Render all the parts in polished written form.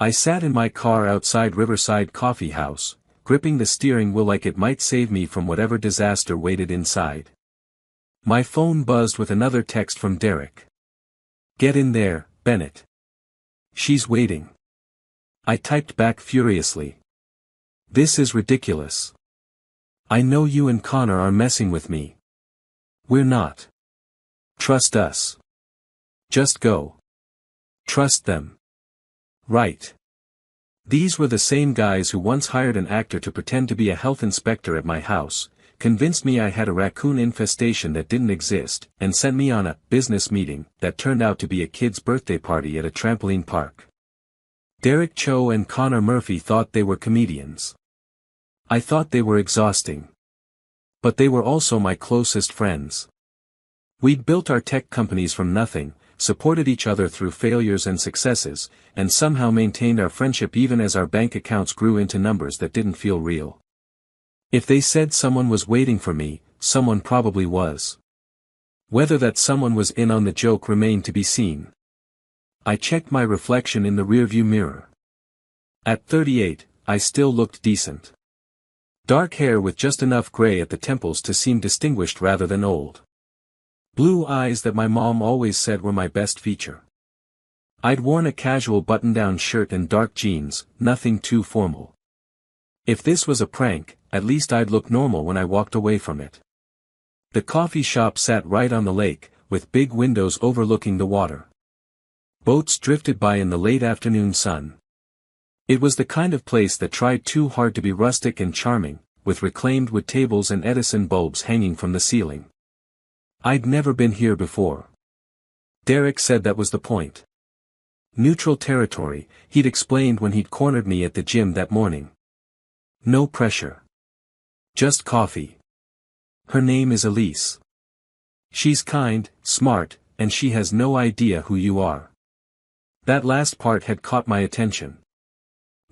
I sat in my car outside Riverside Coffee House, gripping the steering wheel like it might save me from whatever disaster waited inside. My phone buzzed with another text from Derek. "Get in there, Bennett. She's waiting." I typed back furiously. "This is ridiculous. I know you and Connor are messing with me. We're not. Trust us. Just go. Trust them." Right. These were the same guys who once hired an actor to pretend to be a health inspector at my house, convinced me I had a raccoon infestation that didn't exist, and sent me on a business meeting that turned out to be a kid's birthday party at a trampoline park. Derek Cho and Connor Murphy thought they were comedians. I thought they were exhausting. But they were also my closest friends. We'd built our tech companies from nothing, supported each other through failures and successes, and somehow maintained our friendship even as our bank accounts grew into numbers that didn't feel real. If they said someone was waiting for me, someone probably was. Whether that someone was in on the joke remained to be seen. I checked my reflection in the rearview mirror. At 38, I still looked decent. Dark hair with just enough gray at the temples to seem distinguished rather than old. Blue eyes that my mom always said were my best feature. I'd worn a casual button-down shirt and dark jeans, nothing too formal. If this was a prank, at least I'd look normal when I walked away from it. The coffee shop sat right on the lake, with big windows overlooking the water. Boats drifted by in the late afternoon sun. It was the kind of place that tried too hard to be rustic and charming, with reclaimed wood tables and Edison bulbs hanging from the ceiling. I'd never been here before. Derek said that was the point. Neutral territory, he'd explained when he'd cornered me at the gym that morning. No pressure. Just coffee. Her name is Elise. She's kind, smart, and she has no idea who you are. That last part had caught my attention.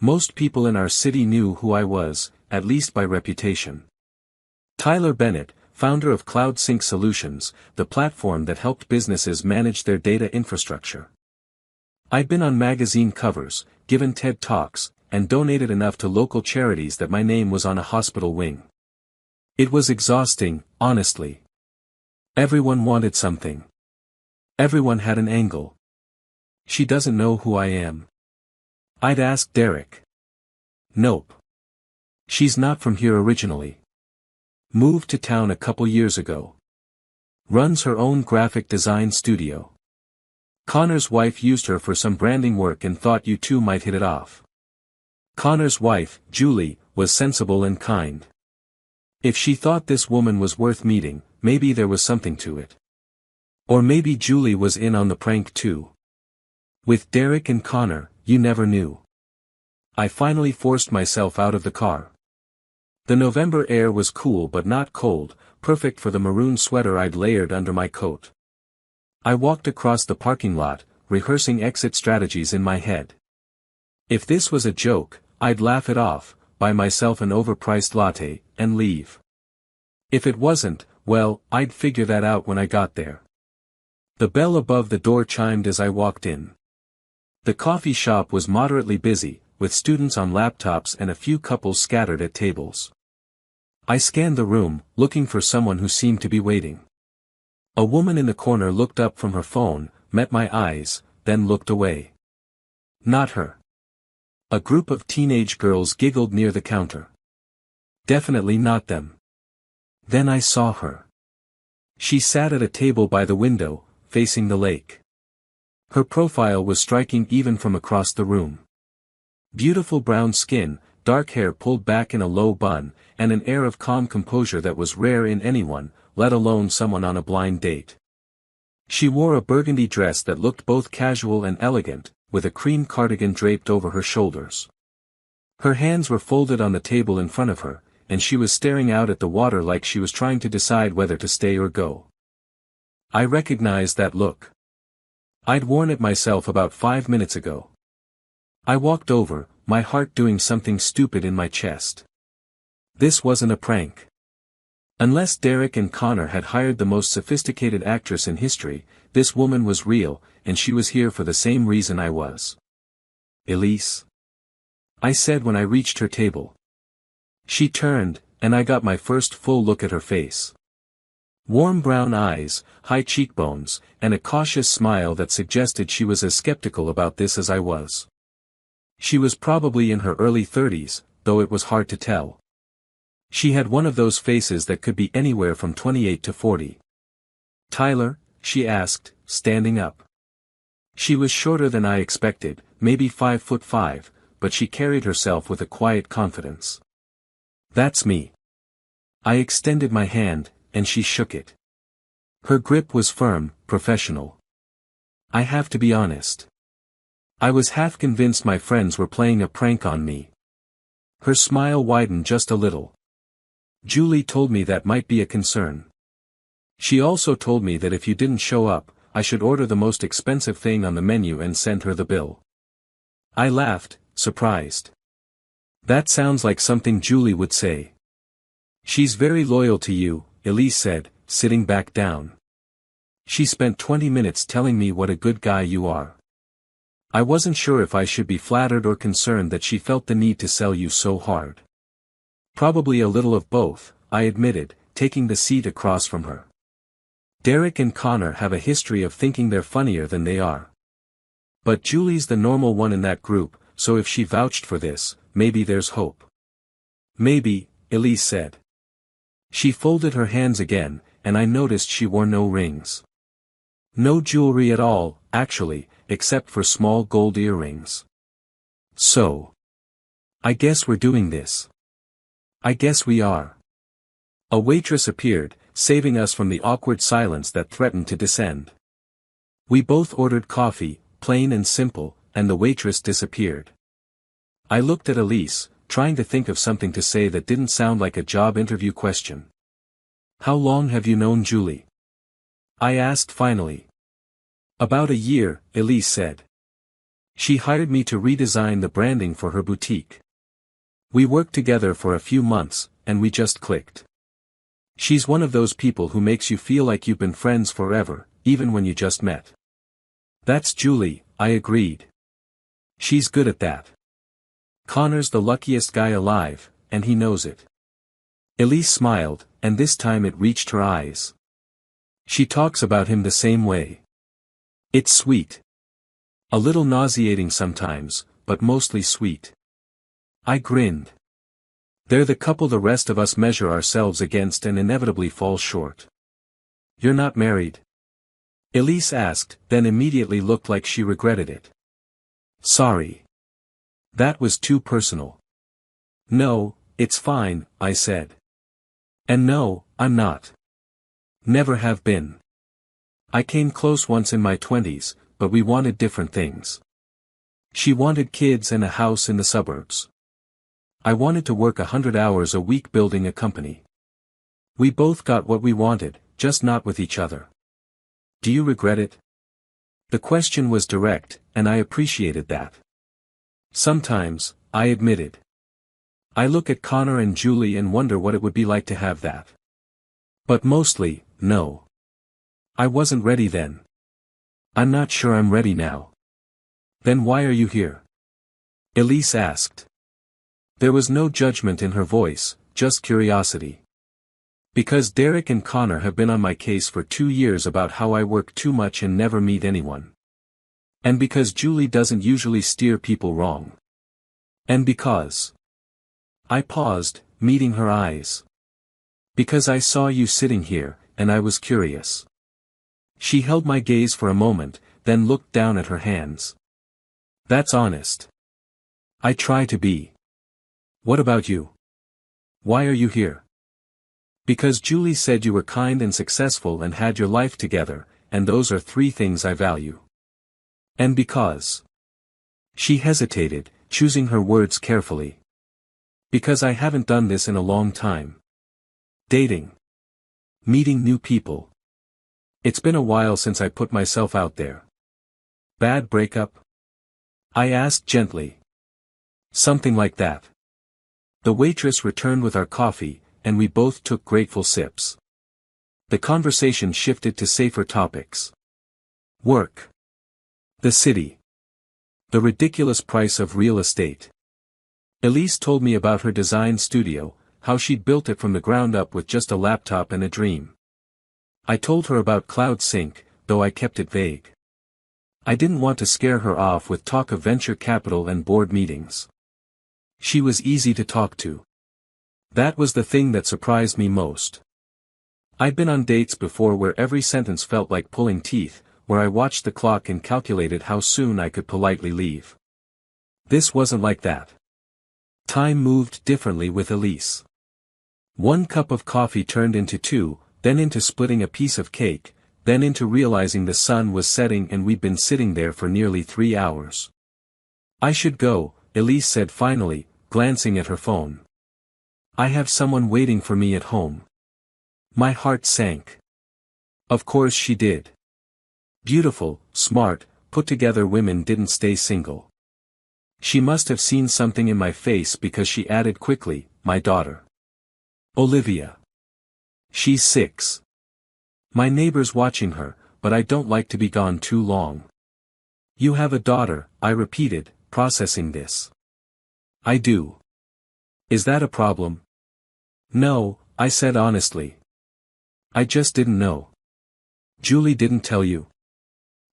Most people in our city knew who I was, at least by reputation. Tyler Bennett, founder of CloudSync Solutions, the platform that helped businesses manage their data infrastructure. I'd been on magazine covers, given TED Talks, and donated enough to local charities that my name was on a hospital wing. It was exhausting, honestly. Everyone wanted something. Everyone had an angle. She doesn't know who I am. I'd asked Derek. Nope. She's not from here originally. Moved to town a couple years ago. Runs her own graphic design studio. Connor's wife used her for some branding work and thought you two might hit it off. Connor's wife, Julie, was sensible and kind. If she thought this woman was worth meeting, maybe there was something to it. Or maybe Julie was in on the prank too. With Derek and Connor, you never knew. I finally forced myself out of the car. The November air was cool but not cold, perfect for the maroon sweater I'd layered under my coat. I walked across the parking lot, rehearsing exit strategies in my head. If this was a joke, I'd laugh it off, buy myself an overpriced latte, and leave. If it wasn't, well, I'd figure that out when I got there. The bell above the door chimed as I walked in. The coffee shop was moderately busy, with students on laptops and a few couples scattered at tables. I scanned the room, looking for someone who seemed to be waiting. A woman in the corner looked up from her phone, met my eyes, then looked away. Not her. A group of teenage girls giggled near the counter. Definitely not them. Then I saw her. She sat at a table by the window, facing the lake. Her profile was striking even from across the room. Beautiful brown skin, dark hair pulled back in a low bun, and an air of calm composure that was rare in anyone, let alone someone on a blind date. She wore a burgundy dress that looked both casual and elegant, with a cream cardigan draped over her shoulders. Her hands were folded on the table in front of her, and she was staring out at the water like she was trying to decide whether to stay or go. I recognized that look. I'd worn it myself about 5 minutes ago. I walked over, my heart doing something stupid in my chest. This wasn't a prank. Unless Derek and Connor had hired the most sophisticated actress in history, this woman was real, and she was here for the same reason I was. Elise?" I said when I reached her table. She turned, and I got my first full look at her face. Warm brown eyes, high cheekbones, and a cautious smile that suggested she was as skeptical about this as I was. She was probably in her early 30s, though it was hard to tell. She had one of those faces that could be anywhere from 28 to 40. "Tyler?" she asked, standing up. She was shorter than I expected, maybe 5'5", but she carried herself with a quiet confidence. "That's me." I extended my hand, and she shook it. Her grip was firm, professional. I have to be honest. I was half convinced my friends were playing a prank on me. Her smile widened just a little. "Julie told me that might be a concern. She also told me that if you didn't show up, I should order the most expensive thing on the menu and send her the bill." I laughed, surprised. "That sounds like something Julie would say." "She's very loyal to you," Elise said, sitting back down. "She spent 20 minutes telling me what a good guy you are. I wasn't sure if I should be flattered or concerned that she felt the need to sell you so hard." "Probably a little of both," I admitted, taking the seat across from her. "Derek and Connor have a history of thinking they're funnier than they are. But Julie's the normal one in that group, so if she vouched for this, maybe there's hope." "Maybe," Elise said. She folded her hands again, and I noticed she wore no rings. No jewelry at all, actually, except for small gold earrings. "So. I guess we're doing this." "I guess we are." A waitress appeared, saving us from the awkward silence that threatened to descend. We both ordered coffee, plain and simple, and the waitress disappeared. I looked at Elise, trying to think of something to say that didn't sound like a job interview question. "How long have you known Julie?" I asked finally. "About a year," Elise said. "She hired me to redesign the branding for her boutique. We worked together for a few months, and we just clicked. She's one of those people who makes you feel like you've been friends forever, even when you just met." "That's Julie," I agreed. "She's good at that. Connor's the luckiest guy alive, and he knows it." Elise smiled, and this time it reached her eyes. "She talks about him the same way. It's sweet. A little nauseating sometimes, but mostly sweet." I grinned. "They're the couple the rest of us measure ourselves against and inevitably fall short." "You're not married?" Elise asked, then immediately looked like she regretted it. "Sorry. That was too personal." "No, it's fine," I said. "And no, I'm not. Never have been. I came close once in my 20s, but we wanted different things. She wanted kids and a house in the suburbs. I wanted to work 100 hours a week building a company. We both got what we wanted, just not with each other. Do you regret it?" The question was direct, and I appreciated that. "Sometimes," I admitted. "I look at Connor and Julie and wonder what it would be like to have that. But mostly, no. I wasn't ready then. I'm not sure I'm ready now." "Then why are you here?" Elise asked. There was no judgment in her voice, just curiosity. "Because Derek and Connor have been on my case for 2 years about how I work too much and never meet anyone. And because Julie doesn't usually steer people wrong. And because..." I paused, meeting her eyes. "Because I saw you sitting here, and I was curious." She held my gaze for a moment, then looked down at her hands. "That's honest." "I try to be." "What about you? Why are you here?" "Because Julie said you were kind and successful and had your life together, and those are 3 things I value." "And because..." She hesitated, choosing her words carefully. "Because I haven't done this in a long time. Dating. Meeting new people. It's been a while since I put myself out there." "Bad breakup?" I asked gently. "Something like that." The waitress returned with our coffee, and we both took grateful sips. The conversation shifted to safer topics. Work. The city. The ridiculous price of real estate. Elise told me about her design studio, how she'd built it from the ground up with just a laptop and a dream. I told her about Cloud Sync, though I kept it vague. I didn't want to scare her off with talk of venture capital and board meetings. She was easy to talk to. That was the thing that surprised me most. I'd been on dates before where every sentence felt like pulling teeth, where I watched the clock and calculated how soon I could politely leave. This wasn't like that. Time moved differently with Elise. One cup of coffee turned into two, then into splitting a piece of cake, then into realizing the sun was setting and we'd been sitting there for nearly 3 hours. I should go, Elise said finally, glancing at her phone. I have someone waiting for me at home. My heart sank. Of course she did. Beautiful, smart, put-together women didn't stay single. She must have seen something in my face because she added quickly, my daughter. Olivia. She's 6. My neighbor's watching her, but I don't like to be gone too long. You have a daughter, I repeated, processing this. I do. Is that a problem? No, I said honestly. I just didn't know. Julie didn't tell you.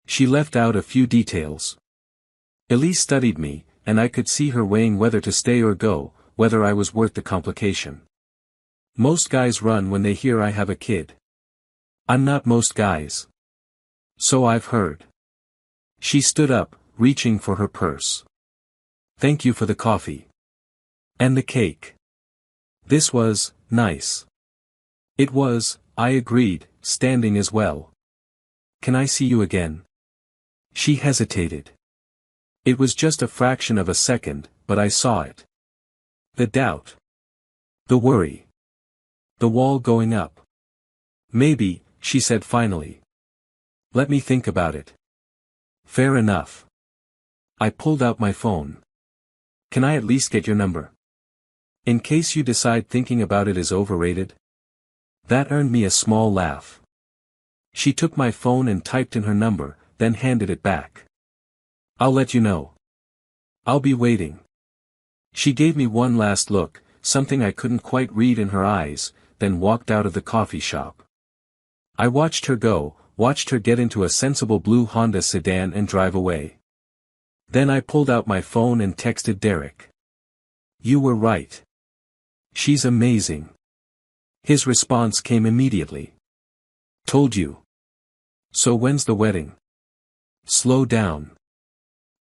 She left out a few details. Elise studied me, and I could see her weighing whether to stay or go, whether I was worth the complication. Most guys run when they hear I have a kid. I'm not most guys. So I've heard. She stood up, reaching for her purse. Thank you for the coffee. And the cake. This was nice. It was, I agreed, standing as well. Can I see you again? She hesitated. It was just a fraction of a second, but I saw it. The doubt. The worry. The wall going up. Maybe, she said finally. Let me think about it. Fair enough. I pulled out my phone. Can I at least get your number? In case you decide thinking about it is overrated? That earned me a small laugh. She took my phone and typed in her number, then handed it back. I'll let you know. I'll be waiting. She gave me one last look, something I couldn't quite read in her eyes, then walked out of the coffee shop. I watched her go, watched her get into a sensible blue Honda sedan and drive away. Then I pulled out my phone and texted Derek. You were right. She's amazing. His response came immediately. Told you. So when's the wedding? Slow down.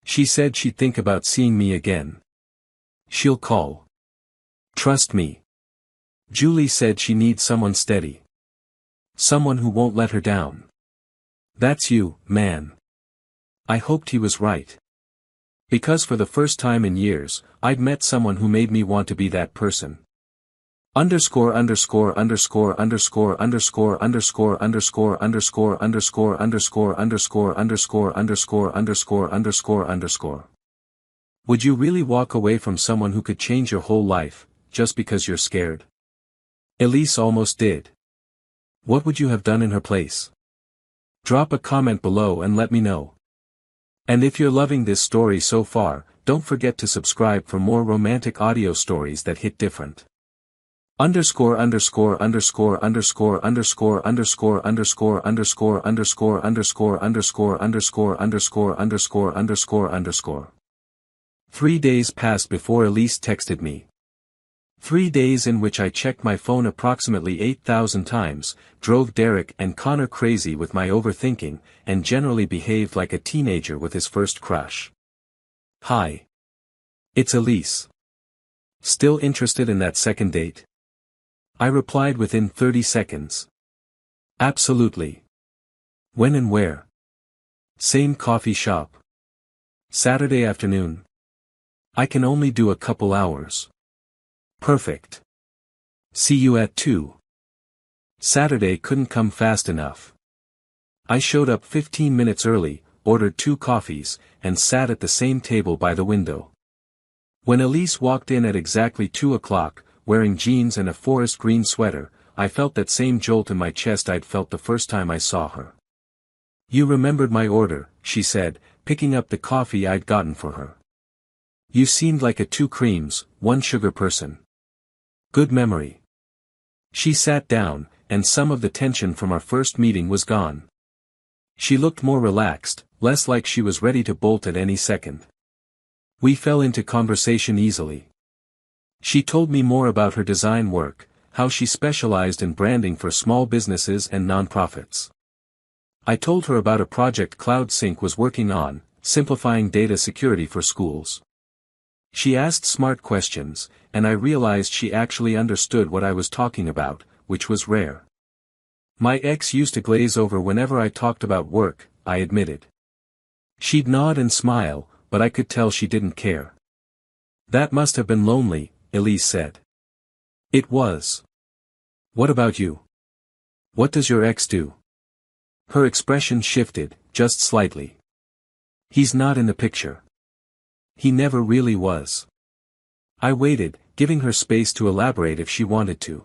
She said she'd think about seeing me again. She'll call. Trust me. Julie said she needs someone steady. Someone who won't let her down. That's you, man. I hoped he was right. Because for the first time in years, I'd met someone who made me want to be that person. Underscore underscore underscore underscore underscore underscore underscore underscore underscore underscore underscore underscore underscore underscore underscore underscore. Would you really walk away from someone who could change your whole life, just because you're scared? Elise almost did. What would you have done in her place? Drop a comment below and let me know. And if you're loving this story so far, don't forget to subscribe for more romantic audio stories that hit different. Underscore underscore underscore underscore underscore underscore underscore underscore underscore underscore underscore underscore underscore underscore underscore underscore. 3 days passed before Elise texted me. 3 days in which I checked my phone approximately 8,000 times, drove Derek and Connor crazy with my overthinking, and generally behaved like a teenager with his first crush. Hi. It's Elise. Still interested in that second date? I replied within 30 seconds. Absolutely. When and where? Same coffee shop. Saturday afternoon. I can only do a couple hours. Perfect. See you at 2. Saturday couldn't come fast enough. I showed up 15 minutes early, ordered 2 coffees, and sat at the same table by the window. When Elise walked in at exactly 2 o'clock, wearing jeans and a forest green sweater, I felt that same jolt in my chest I'd felt the first time I saw her. You remembered my order, she said, picking up the coffee I'd gotten for her. You seemed like a 2 creams, 1 sugar person. Good memory. She sat down, and some of the tension from our first meeting was gone. She looked more relaxed, less like she was ready to bolt at any second. We fell into conversation easily. She told me more about her design work, how she specialized in branding for small businesses and nonprofits. I told her about a project CloudSync was working on, simplifying data security for schools. She asked smart questions, and I realized she actually understood what I was talking about, which was rare. My ex used to glaze over whenever I talked about work, I admitted. She'd nod and smile, but I could tell she didn't care. That must have been lonely, Elise said. It was. What about you? What does your ex do? Her expression shifted, just slightly. He's not in the picture. He never really was. I waited, giving her space to elaborate if she wanted to.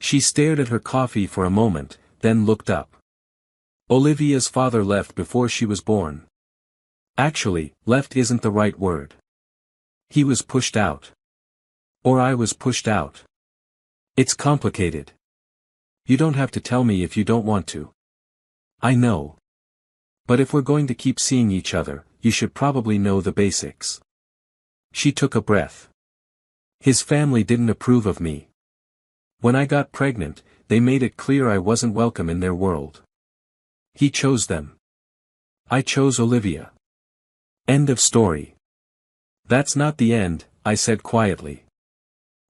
She stared at her coffee for a moment, then looked up. Olivia's father left before she was born. Actually, left isn't the right word. He was pushed out. Or I was pushed out. It's complicated. You don't have to tell me if you don't want to. I know. But if we're going to keep seeing each other, you should probably know the basics. She took a breath. His family didn't approve of me. When I got pregnant, they made it clear I wasn't welcome in their world. He chose them. I chose Olivia. End of story. That's not the end, I said quietly.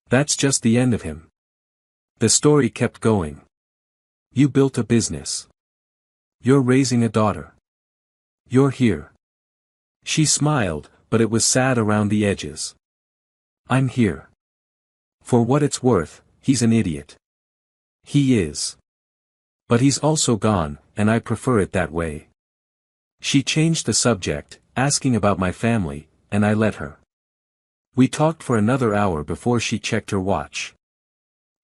That's just the end of him. The story kept going. You built a business. You're raising a daughter. You're here. She smiled, but it was sad around the edges. I'm here. For what it's worth, he's an idiot. He is. But he's also gone, and I prefer it that way. She changed the subject, asking about my family, and I let her. We talked for another hour before she checked her watch.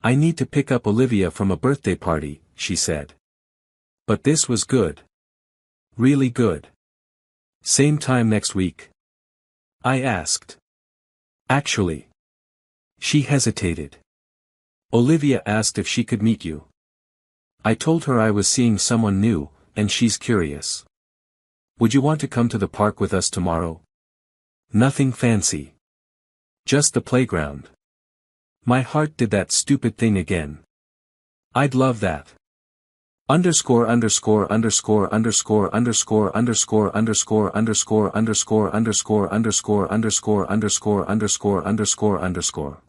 I need to pick up Olivia from a birthday party, she said. But this was good. Really good. Same time next week? I asked. Actually. She hesitated. Olivia asked if she could meet you. I told her I was seeing someone new, and she's curious. Would you want to come to the park with us tomorrow? Nothing fancy. Just the playground. My heart did that stupid thing again. I'd love that. Underscore underscore underscore underscore underscore underscore underscore underscore underscore underscore underscore underscore underscore underscore underscore underscore.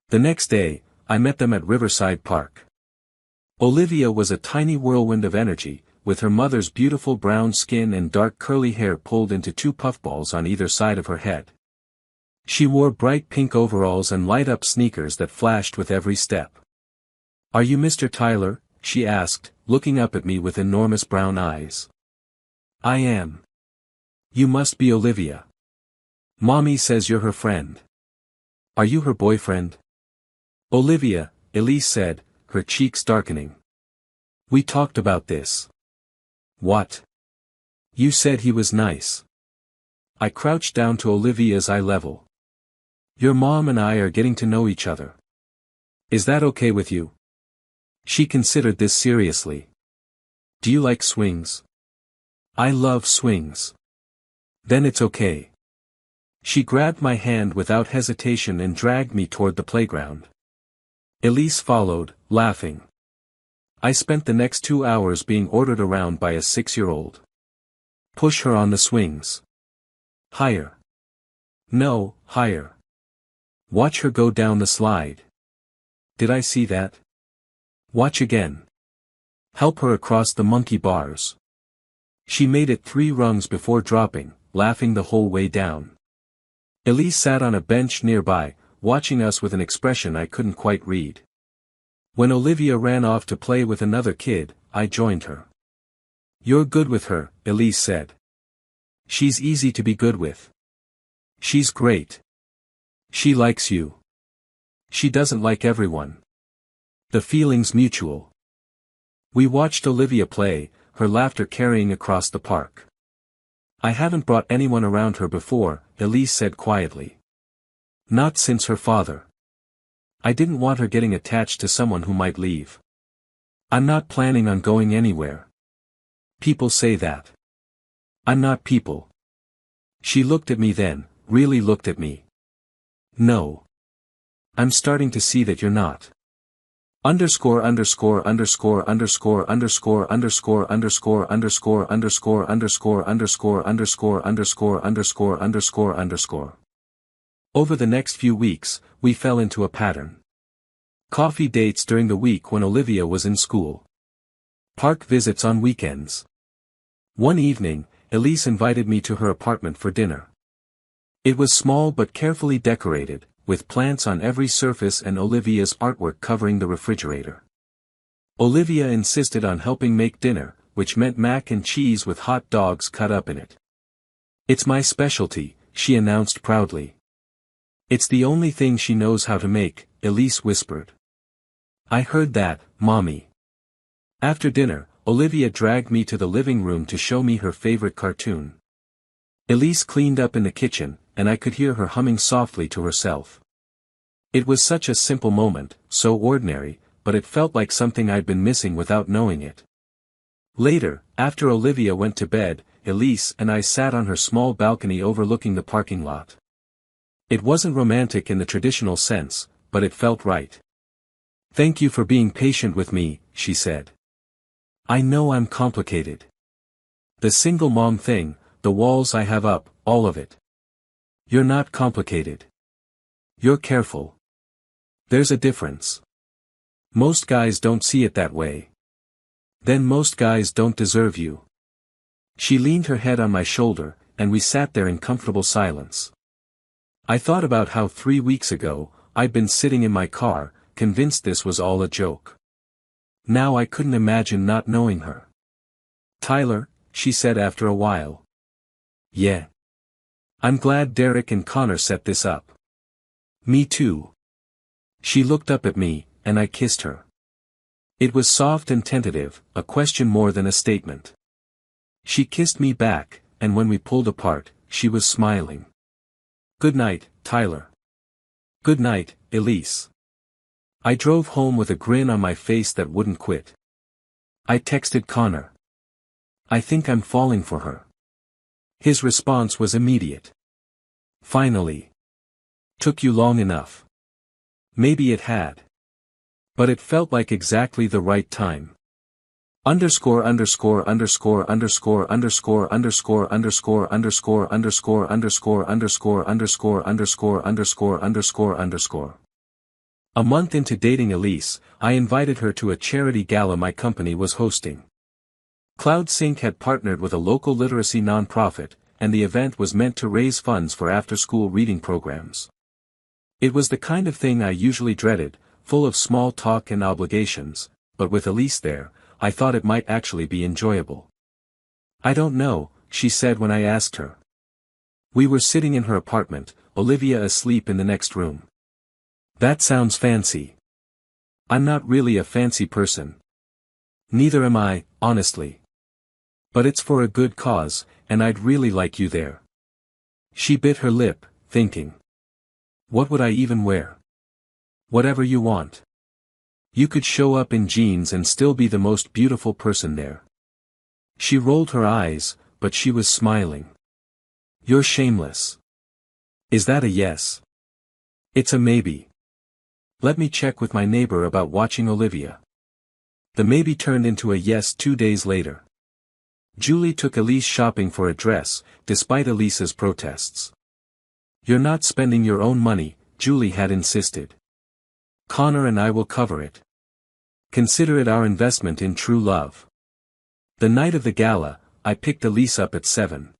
The next day, I met them at Riverside Park. Olivia was a tiny whirlwind of energy, with her mother's beautiful brown skin and dark curly hair pulled into 2 puffballs on either side of her head. She wore bright pink overalls and light-up sneakers that flashed with every step. Are you Mr. Tyler? She asked, looking up at me with enormous brown eyes. I am. You must be Olivia. Mommy says you're her friend. Are you her boyfriend? Olivia, Elise said, her cheeks darkening. We talked about this. What? You said he was nice. I crouched down to Olivia's eye level. Your mom and I are getting to know each other. Is that okay with you? She considered this seriously. Do you like swings? I love swings. Then it's okay. She grabbed my hand without hesitation and dragged me toward the playground. Elise followed, laughing. I spent the next 2 hours being ordered around by a 6-year-old. Push her on the swings. Higher. No, higher. Watch her go down the slide. Did I see that? Watch again. Help her across the monkey bars. She made it 3 rungs before dropping, laughing the whole way down. Elise sat on a bench nearby, watching us with an expression I couldn't quite read. When Olivia ran off to play with another kid, I joined her. You're good with her, Elise said. She's easy to be good with. She's great. She likes you. She doesn't like everyone. The feeling's mutual. We watched Olivia play, her laughter carrying across the park. I haven't brought anyone around her before, Elise said quietly. Not since her father. I didn't want her getting attached to someone who might leave. I'm not planning on going anywhere. People say that. I'm not people. She looked at me then, really looked at me. No. I'm starting to see that you're not. Underscore underscore underscore underscore underscore underscore underscore underscore underscore underscore underscore underscore underscore underscore underscore underscore. Over the next few weeks, we fell into a pattern. Coffee dates during the week when Olivia was in school. Park visits on weekends. One evening, Elise invited me to her apartment for dinner. It was small but carefully decorated, with plants on every surface and Olivia's artwork covering the refrigerator. Olivia insisted on helping make dinner, which meant mac and cheese with hot dogs cut up in it. It's my specialty, she announced proudly. It's the only thing she knows how to make, Elise whispered. I heard that, Mommy. After dinner, Olivia dragged me to the living room to show me her favorite cartoon. Elise cleaned up in the kitchen, and I could hear her humming softly to herself. It was such a simple moment, so ordinary, but it felt like something I'd been missing without knowing it. Later, after Olivia went to bed, Elise and I sat on her small balcony overlooking the parking lot. It wasn't romantic in the traditional sense, but it felt right. Thank you for being patient with me, she said. I know I'm complicated. The single mom thing, the walls I have up, all of it. You're not complicated. You're careful. There's a difference. Most guys don't see it that way. Then most guys don't deserve you. She leaned her head on my shoulder, and we sat there in comfortable silence. I thought about how 3 weeks ago, I'd been sitting in my car, convinced this was all a joke. Now I couldn't imagine not knowing her. Tyler, she said after a while. Yeah. I'm glad Derek and Connor set this up. Me too. She looked up at me, and I kissed her. It was soft and tentative, a question more than a statement. She kissed me back, and when we pulled apart, she was smiling. Good night, Tyler. Good night, Elise. I drove home with a grin on my face that wouldn't quit. I texted Connor. I think I'm falling for her. His response was immediate. Finally. Took you long enough. Maybe it had. But it felt like exactly the right time. Underscore underscore underscore underscore underscore underscore underscore underscore underscore underscore underscore underscore underscore underscore underscore underscore. A month into dating Elise, I invited her to a charity gala my company was hosting. CloudSync had partnered with a local literacy nonprofit, and the event was meant to raise funds for after-school reading programs. It was the kind of thing I usually dreaded, full of small talk and obligations, but with Elise there, I thought it might actually be enjoyable. I don't know, she said when I asked her. We were sitting in her apartment, Olivia asleep in the next room. That sounds fancy. I'm not really a fancy person. Neither am I, honestly. But it's for a good cause, and I'd really like you there. She bit her lip, thinking. What would I even wear? Whatever you want. You could show up in jeans and still be the most beautiful person there. She rolled her eyes, but she was smiling. You're shameless. Is that a yes? It's a maybe. Let me check with my neighbor about watching Olivia. The maybe turned into a yes 2 days later. Julie took Elise shopping for a dress, despite Elise's protests. You're not spending your own money, Julie had insisted. Connor and I will cover it. Consider it our investment in true love. The night of the gala, I picked Elise up at 7.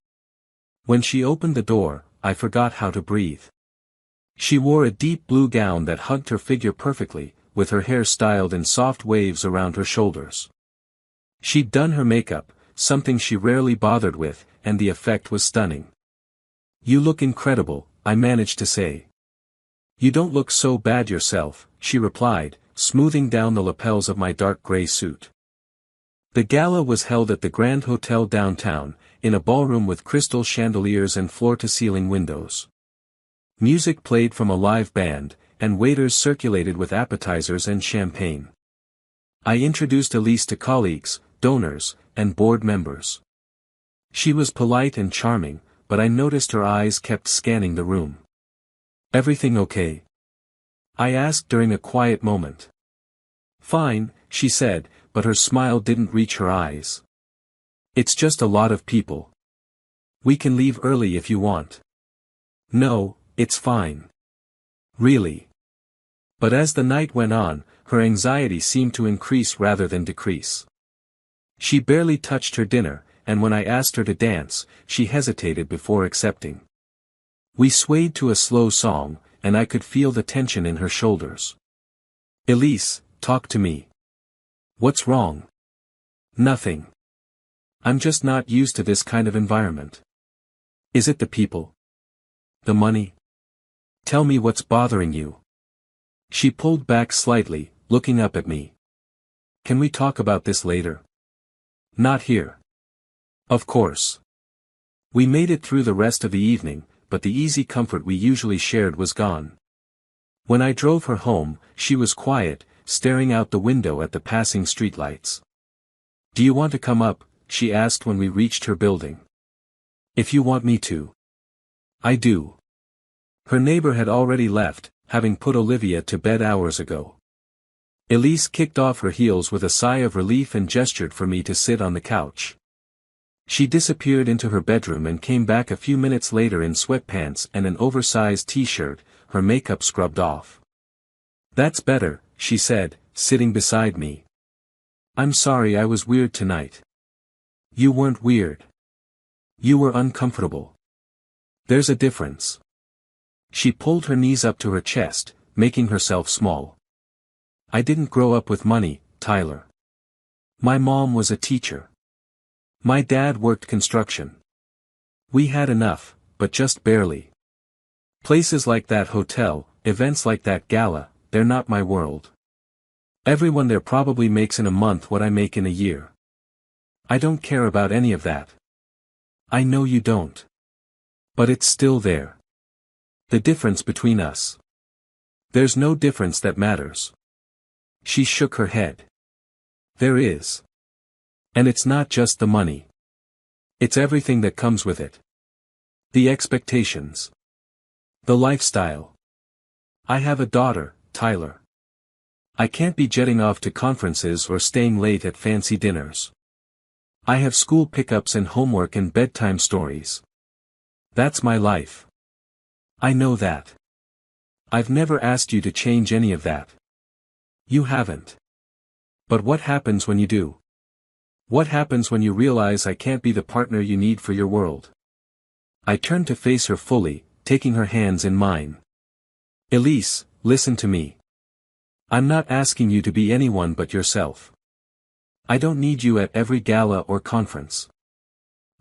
When she opened the door, I forgot how to breathe. She wore a deep blue gown that hugged her figure perfectly, with her hair styled in soft waves around her shoulders. She'd done her makeup, something she rarely bothered with, and the effect was stunning. You look incredible, I managed to say. You don't look so bad yourself, she replied, smoothing down the lapels of my dark gray suit. The gala was held at the Grand Hotel downtown, in a ballroom with crystal chandeliers and floor-to-ceiling windows. Music played from a live band, and waiters circulated with appetizers and champagne. I introduced Elise to colleagues, donors, and board members. She was polite and charming, but I noticed her eyes kept scanning the room. "Everything okay?" I asked during a quiet moment. "Fine," she said, but her smile didn't reach her eyes. "It's just a lot of people. We can leave early if you want." "No, it's fine." "Really?" But as the night went on, her anxiety seemed to increase rather than decrease. She barely touched her dinner, and when I asked her to dance, she hesitated before accepting. We swayed to a slow song, and I could feel the tension in her shoulders. "Elise, talk to me." "What's wrong?" "Nothing. I'm just not used to this kind of environment." "Is it the people? The money? Tell me what's bothering you." She pulled back slightly, looking up at me. "Can we talk about this later?" "Not here." "Of course." We made it through the rest of the evening, but the easy comfort we usually shared was gone. When I drove her home, she was quiet, staring out the window at the passing streetlights. "Do you want to come up?" she asked when we reached her building. "If you want me to." "I do." Her neighbor had already left, having put Olivia to bed hours ago. Elise kicked off her heels with a sigh of relief and gestured for me to sit on the couch. She disappeared into her bedroom and came back a few minutes later in sweatpants and an oversized t-shirt, her makeup scrubbed off. "That's better," she said, sitting beside me. "I'm sorry I was weird tonight." "You weren't weird. You were uncomfortable. There's a difference." She pulled her knees up to her chest, making herself small. "I didn't grow up with money, Tyler. My mom was a teacher. My dad worked construction. We had enough, but just barely. Places like that hotel, events like that gala, they're not my world. Everyone there probably makes in a month what I make in a year. I don't care about any of that." "I know you don't. But it's still there. The difference between us. There's no difference that matters." She shook her head. "There is. And it's not just the money. It's everything that comes with it. The expectations. The lifestyle. I have a daughter, Tyler. I can't be jetting off to conferences or staying late at fancy dinners. I have school pickups and homework and bedtime stories. That's my life. I know that. I've never asked you to change any of that. You haven't. But what happens when you do? What happens when you realize I can't be the partner you need for your world?" I turned to face her fully, taking her hands in mine. "Elise, listen to me. I'm not asking you to be anyone but yourself. I don't need you at every gala or conference.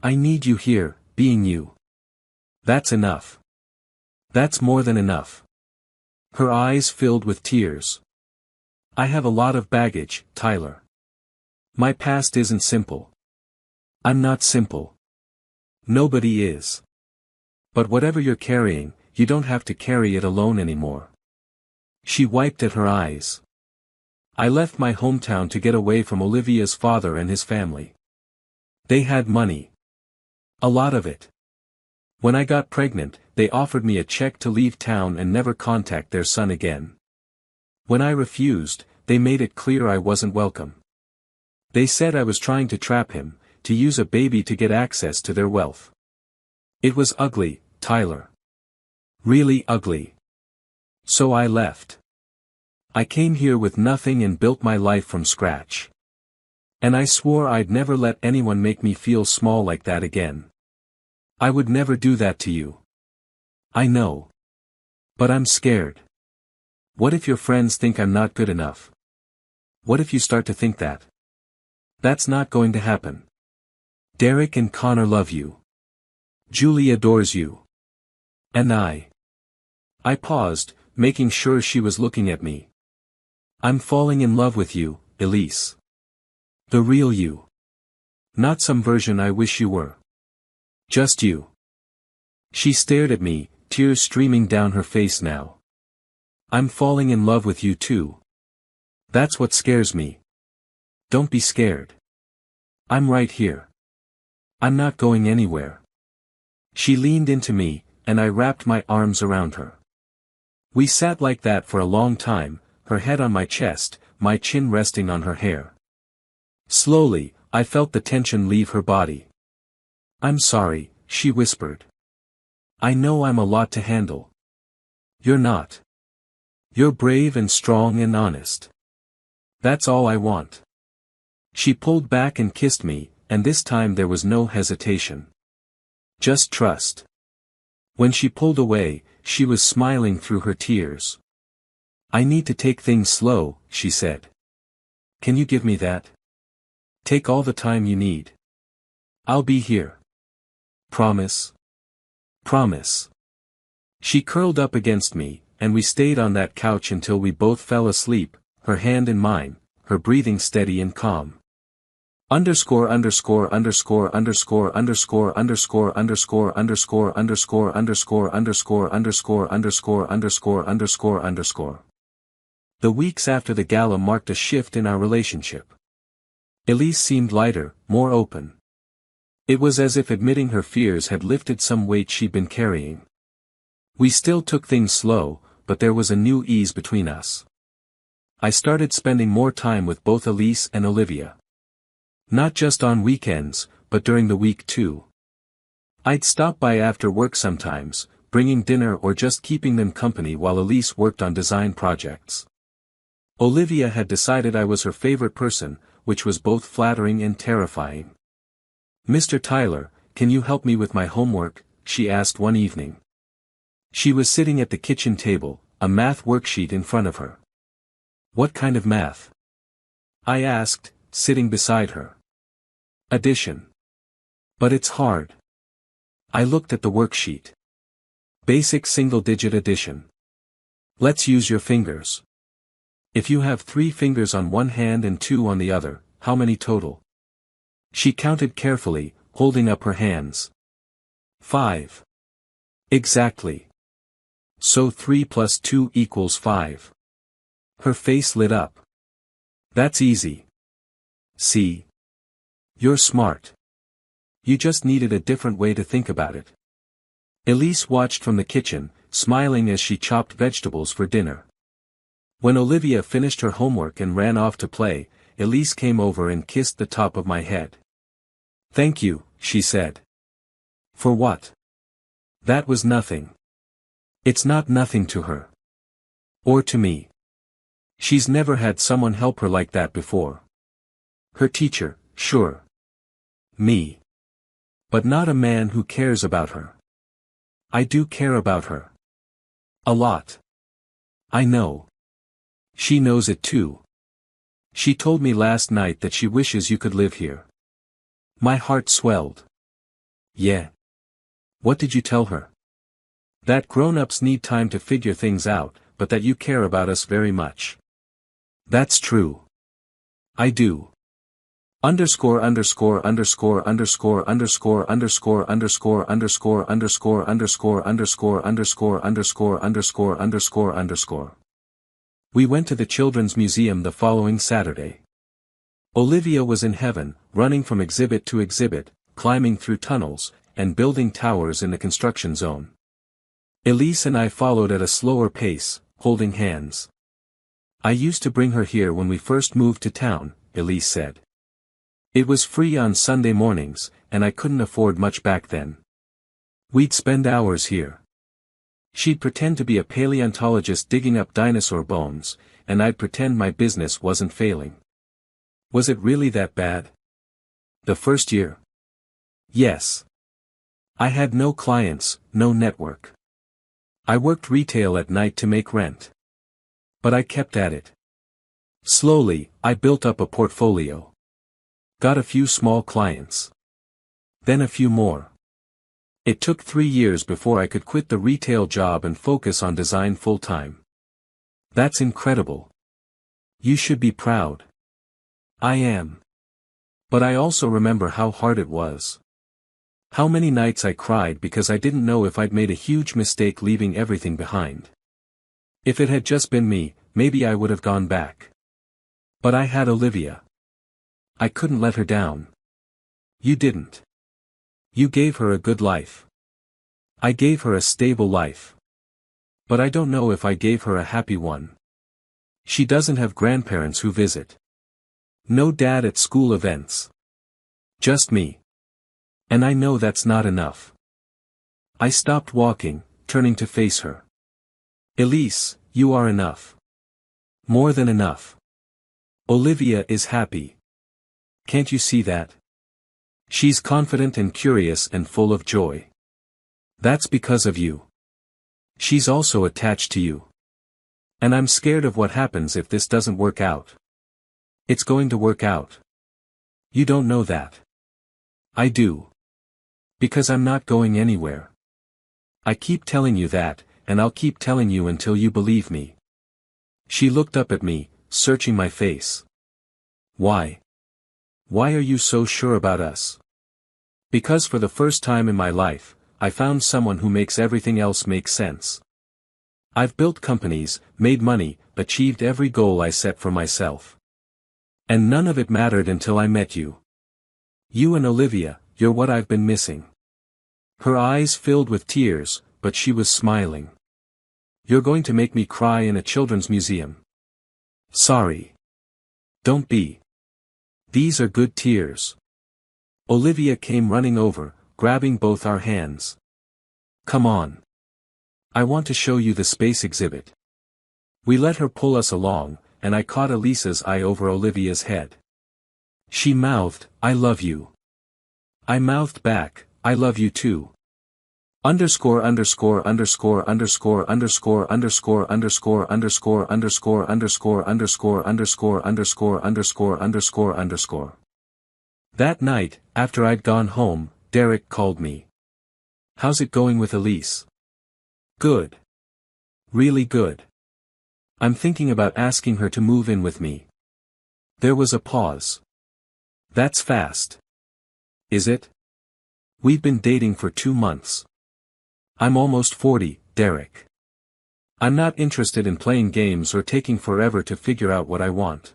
I need you here, being you. That's enough. That's more than enough." Her eyes filled with tears. "I have a lot of baggage, Tyler. My past isn't simple. I'm not simple. Nobody is. But whatever you're carrying, you don't have to carry it alone anymore." She wiped at her eyes. "I left my hometown to get away from Olivia's father and his family. They had money. A lot of it. When I got pregnant, they offered me a check to leave town and never contact their son again. When I refused, they made it clear I wasn't welcome. They said I was trying to trap him, to use a baby to get access to their wealth. It was ugly, Tyler. Really ugly. So I left. I came here with nothing and built my life from scratch. And I swore I'd never let anyone make me feel small like that again. I would never do that to you. I know. But I'm scared. What if your friends think I'm not good enough? What if you start to think that? That's not going to happen. Derek and Connor love you. Julie adores you. And I paused, making sure she was looking at me. I'm falling in love with you, Elise. The real you. Not some version I wish you were. Just you. She stared at me, tears streaming down her face now. I'm falling in love with you too. That's what scares me. Don't be scared. I'm right here. I'm not going anywhere. She leaned into me, and I wrapped my arms around her. We sat like that for a long time, her head on my chest, my chin resting on her hair. Slowly, I felt the tension leave her body. I'm sorry, she whispered. I know I'm a lot to handle. You're not. You're brave and strong and honest. That's all I want. She pulled back and kissed me, and this time there was no hesitation. Just trust. When she pulled away, she was smiling through her tears. I need to take things slow, she said. Can you give me that? Take all the time you need. I'll be here. Promise? Promise. She curled up against me, and we stayed on that couch until we both fell asleep, her hand in mine, her breathing steady and calm. Underscore underscore underscore underscore underscore underscore underscore underscore underscore underscore underscore underscore underscore underscore underscore underscore. The weeks after the gala marked a shift in our relationship. Elise seemed lighter, more open. It was as if admitting her fears had lifted some weight she'd been carrying. We still took things slow, but there was a new ease between us. I started spending more time with both Elise and Olivia. Not just on weekends, but during the week too. I'd stop by after work sometimes, bringing dinner or just keeping them company while Elise worked on design projects. Olivia had decided I was her favorite person, which was both flattering and terrifying. Mr. Tyler, can you help me with my homework? She asked one evening. She was sitting at the kitchen table, a math worksheet in front of her. What kind of math? I asked, sitting beside her. Addition. But it's hard. I looked at the worksheet. Basic single-digit addition. Let's use your fingers. If you have 3 fingers on one hand and 2 on the other, how many total? She counted carefully, holding up her hands. 5. Exactly. So 3 plus 2 equals 5. Her face lit up. That's easy. See? You're smart. You just needed a different way to think about it. Elise watched from the kitchen, smiling as she chopped vegetables for dinner. When Olivia finished her homework and ran off to play, Elise came over and kissed the top of my head. Thank you, she said. For what? That was nothing. It's not nothing to her. Or to me. She's never had someone help her like that before. Her teacher, sure. Me. But not a man who cares about her. I do care about her. A lot. I know. She knows it too. She told me last night that she wishes you could live here. My heart swelled. Yeah. What did you tell her? That grown-ups need time to figure things out, but that you care about us very much. That's true. I do. Underscore underscore underscore underscore underscore underscore underscore underscore underscore underscore underscore underscore underscore underscore underscore underscore. We went to the Children's Museum the following Saturday. Olivia was in heaven, running from exhibit to exhibit, climbing through tunnels, and building towers in the construction zone. Elise and I followed at a slower pace, holding hands. I used to bring her here when we first moved to town, Elise said. It was free on Sunday mornings, and I couldn't afford much back then. We'd spend hours here. She'd pretend to be a paleontologist digging up dinosaur bones, and I'd pretend my business wasn't failing. Was it really that bad? The first year? Yes. I had no clients, no network. I worked retail at night to make rent. But I kept at it. Slowly, I built up a portfolio. Got a few small clients. Then a few more. It took 3 years before I could quit the retail job and focus on design full-time. That's incredible. You should be proud. I am. But I also remember how hard it was. How many nights I cried because I didn't know if I'd made a huge mistake leaving everything behind. If it had just been me, maybe I would have gone back. But I had Olivia. I couldn't let her down. You didn't. You gave her a good life. I gave her a stable life. But I don't know if I gave her a happy one. She doesn't have grandparents who visit. No dad at school events. Just me. And I know that's not enough. I stopped walking, turning to face her. Elise, you are enough. More than enough. Olivia is happy. Can't you see that? She's confident and curious and full of joy. That's because of you. She's also attached to you. And I'm scared of what happens if this doesn't work out. It's going to work out. You don't know that. I do. Because I'm not going anywhere. I keep telling you that, and I'll keep telling you until you believe me. She looked up at me, searching my face. Why? Why are you so sure about us? Because for the first time in my life, I found someone who makes everything else make sense. I've built companies, made money, achieved every goal I set for myself. And none of it mattered until I met you. You and Olivia, you're what I've been missing. Her eyes filled with tears, but she was smiling. You're going to make me cry in a children's museum. Sorry. Don't be. These are good tears. Olivia came running over, grabbing both our hands. Come on. I want to show you the space exhibit. We let her pull us along, and I caught Elisa's eye over Olivia's head. She mouthed, I love you. I mouthed back, I love you too. Underscore underscore underscore underscore underscore underscore underscore underscore underscore underscore underscore underscore underscore underscore underscore underscore. That night, after I'd gone home, Derek called me. How's it going with Elise? Good. Really good. I'm thinking about asking her to move in with me. There was a pause. That's fast. Is it? We've been dating for 2 months. I'm almost 40, Derek. I'm not interested in playing games or taking forever to figure out what I want.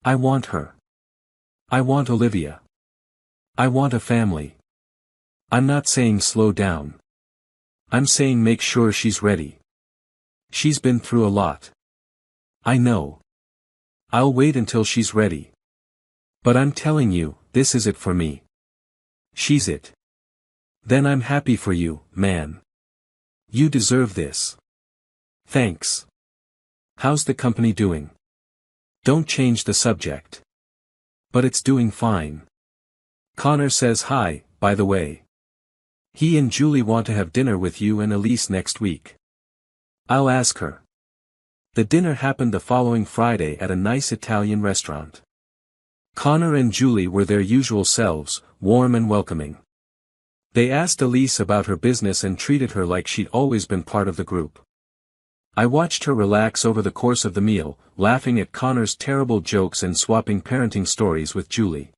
I want her. I want Olivia. I want a family. I'm not saying slow down. I'm saying make sure she's ready. She's been through a lot. I know. I'll wait until she's ready. But I'm telling you, this is it for me. She's it. Then I'm happy for you, man. You deserve this. Thanks. How's the company doing? Don't change the subject. But it's doing fine. Connor says hi, by the way. He and Julie want to have dinner with you and Elise next week. I'll ask her. The dinner happened the following Friday at a nice Italian restaurant. Connor and Julie were their usual selves, warm and welcoming. They asked Elise about her business and treated her like she'd always been part of the group. I watched her relax over the course of the meal, laughing at Connor's terrible jokes and swapping parenting stories with Julie.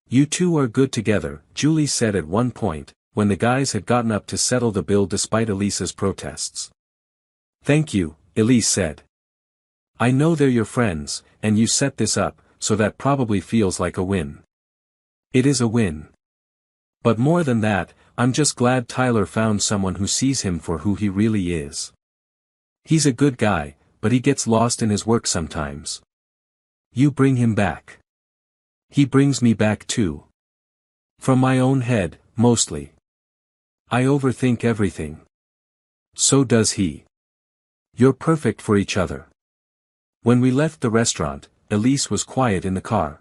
You two are good together, Julie said at one point, when the guys had gotten up to settle the bill despite Elisa's protests. Thank you, Elise said. I know they're your friends, and you set this up, so that probably feels like a win. It is a win. But more than that, I'm just glad Tyler found someone who sees him for who he really is. He's a good guy, but he gets lost in his work sometimes. You bring him back. He brings me back too. From my own head, mostly. I overthink everything. So does he. You're perfect for each other. When we left the restaurant, Elise was quiet in the car.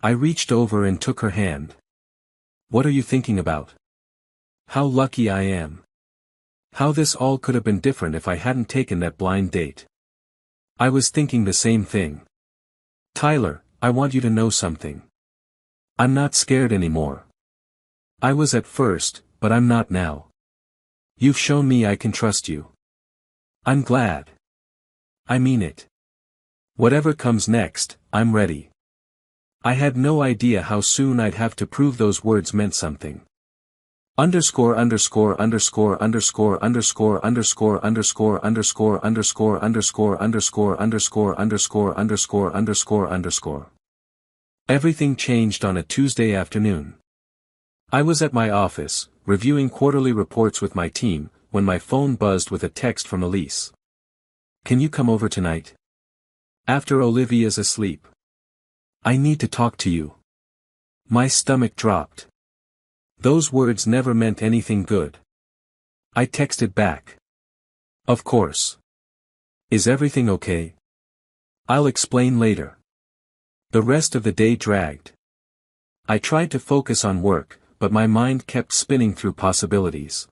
I reached over and took her hand. What are you thinking about? How lucky I am. How this all could have been different if I hadn't taken that blind date. I was thinking the same thing. Tyler, I want you to know something. I'm not scared anymore. I was at first, but I'm not now. You've shown me I can trust you. I'm glad. I mean it. Whatever comes next, I'm ready. I had no idea how soon I'd have to prove those words meant something. Underscore underscore underscore underscore underscore underscore underscore underscore underscore underscore underscore underscore underscore underscore underscore underscore. Everything changed on a Tuesday afternoon. I was at my office, reviewing quarterly reports with my team, when my phone buzzed with a text from Elise. Can you come over tonight? After Olivia's asleep. I need to talk to you. My stomach dropped. Those words never meant anything good. I texted back. Of course. Is everything okay? I'll explain later. The rest of the day dragged. I tried to focus on work, but my mind kept spinning through possibilities.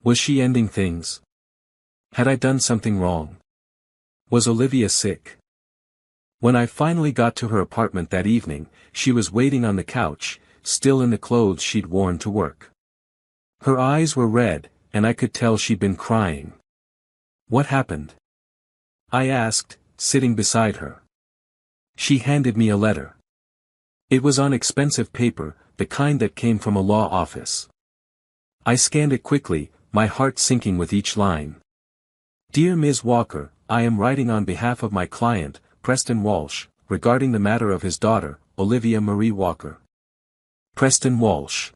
Was she ending things? Had I done something wrong? Was Olivia sick? When I finally got to her apartment that evening, she was waiting on the couch, still in the clothes she'd worn to work. Her eyes were red, and I could tell she'd been crying. What happened? I asked, sitting beside her. She handed me a letter. It was on expensive paper, the kind that came from a law office. I scanned it quickly, my heart sinking with each line. Dear Ms. Walker, I am writing on behalf of my client, Preston Walsh, regarding the matter of his daughter, Olivia Marie Walker. Preston Walsh.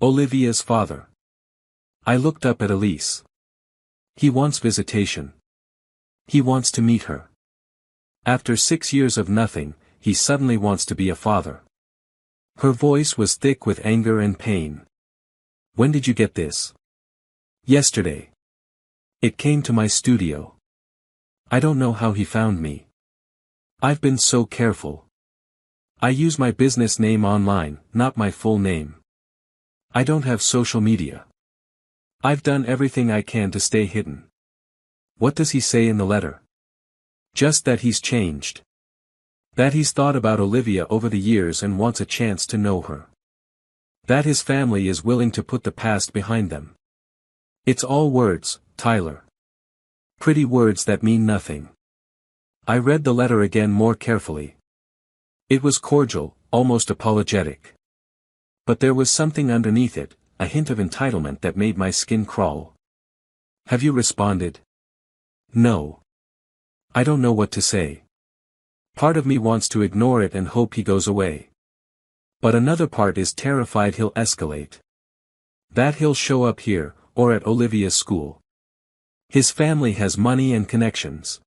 Olivia's father. I looked up at Elise. He wants visitation. He wants to meet her. After 6 years of nothing, he suddenly wants to be a father. Her voice was thick with anger and pain. When did you get this? Yesterday. It came to my studio. I don't know how he found me. I've been so careful. I use my business name online, not my full name. I don't have social media. I've done everything I can to stay hidden. What does he say in the letter? Just that he's changed. That he's thought about Olivia over the years and wants a chance to know her. That his family is willing to put the past behind them. It's all words, Tyler. Pretty words that mean nothing. I read the letter again more carefully. It was cordial, almost apologetic. But there was something underneath it, a hint of entitlement that made my skin crawl. Have you responded? No. I don't know what to say. Part of me wants to ignore it and hope he goes away. But another part is terrified he'll escalate. That he'll show up here, or at Olivia's school. His family has money and connections.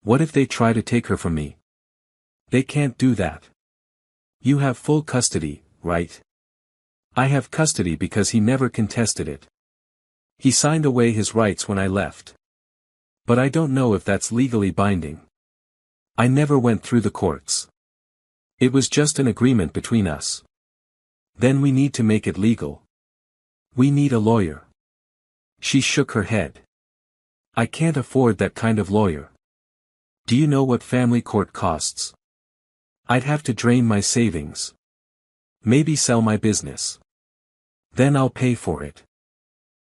What if they try to take her from me? They can't do that. You have full custody, right? I have custody because he never contested it. He signed away his rights when I left. But I don't know if that's legally binding. I never went through the courts. It was just an agreement between us. Then we need to make it legal. We need a lawyer. She shook her head. I can't afford that kind of lawyer. Do you know what family court costs? I'd have to drain my savings. Maybe sell my business. Then I'll pay for it.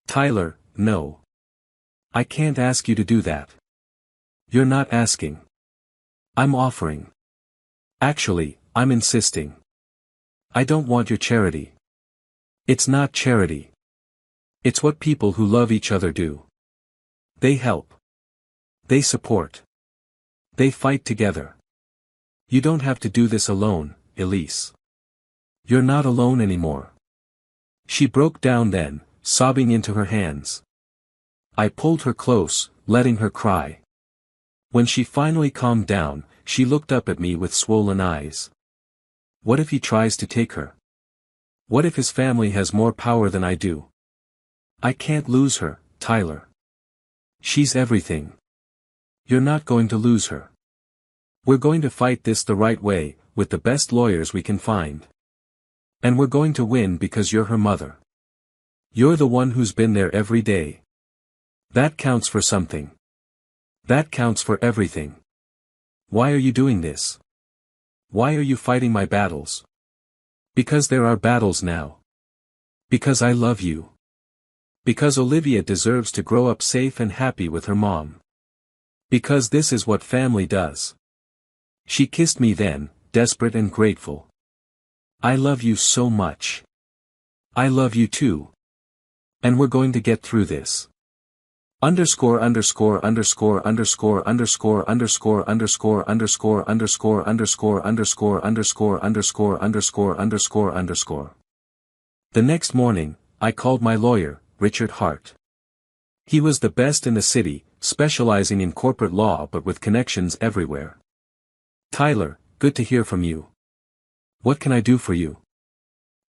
Tyler, no. I can't ask you to do that. You're not asking. I'm offering. Actually, I'm insisting. I don't want your charity. It's not charity. It's what people who love each other do. They help. They support. They fight together. You don't have to do this alone, Elise. You're not alone anymore. She broke down then, sobbing into her hands. I pulled her close, letting her cry. When she finally calmed down, she looked up at me with swollen eyes. What if he tries to take her? What if his family has more power than I do? I can't lose her, Tyler. She's everything. You're not going to lose her. We're going to fight this the right way, with the best lawyers we can find. And we're going to win because you're her mother. You're the one who's been there every day. That counts for something. That counts for everything. Why are you doing this? Why are you fighting my battles? Because there are battles now. Because I love you. Because Olivia deserves to grow up safe and happy with her mom. Because this is what family does. She kissed me then, desperate and grateful. I love you so much. I love you too. And we're going to get through this. Underscore underscore underscore underscore underscore underscore underscore underscore underscore underscore underscore underscore underscore underscore underscore underscore. The next morning, I called my lawyer, Richard Hart. He was the best in the city, specializing in corporate law but with connections everywhere. Tyler, good to hear from you. What can I do for you?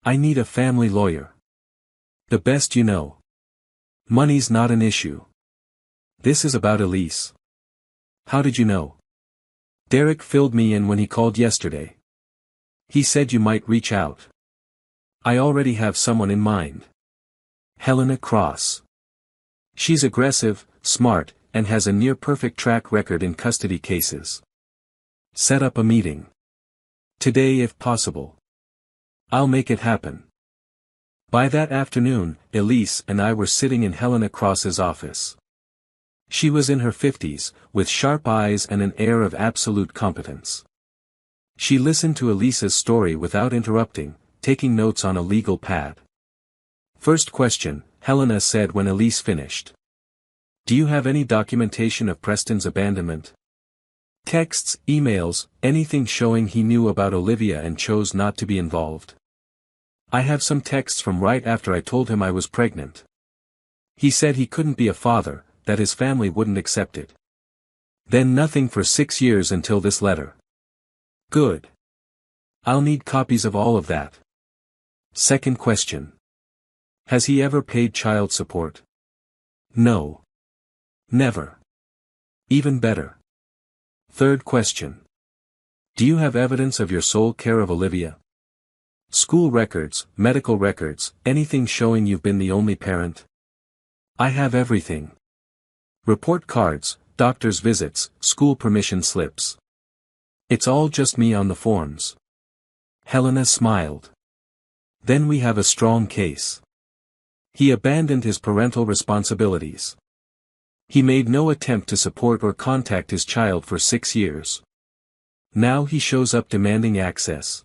I need a family lawyer. The best you know. Money's not an issue. This is about Elise. How did you know? Derek filled me in when he called yesterday. He said you might reach out. I already have someone in mind. Helena Cross. She's aggressive, smart, and has a near-perfect track record in custody cases. Set up a meeting. Today if possible. I'll make it happen. By that afternoon, Elise and I were sitting in Helena Cross's office. She was in her 50s, with sharp eyes and an air of absolute competence. She listened to Elise's story without interrupting, taking notes on a legal pad. First question, Helena said when Elise finished. Do you have any documentation of Preston's abandonment? Texts, emails, anything showing he knew about Olivia and chose not to be involved? I have some texts from right after I told him I was pregnant. He said he couldn't be a father, that his family wouldn't accept it. Then nothing for 6 years until this letter. Good. I'll need copies of all of that. Second question. Has he ever paid child support? No. Never. Even better. Third question. Do you have evidence of your sole care of Olivia? School records, medical records, anything showing you've been the only parent? I have everything. Report cards, doctor's visits, school permission slips. It's all just me on the forms. Helena smiled. Then we have a strong case. He abandoned his parental responsibilities. He made no attempt to support or contact his child for 6 years. Now he shows up demanding access.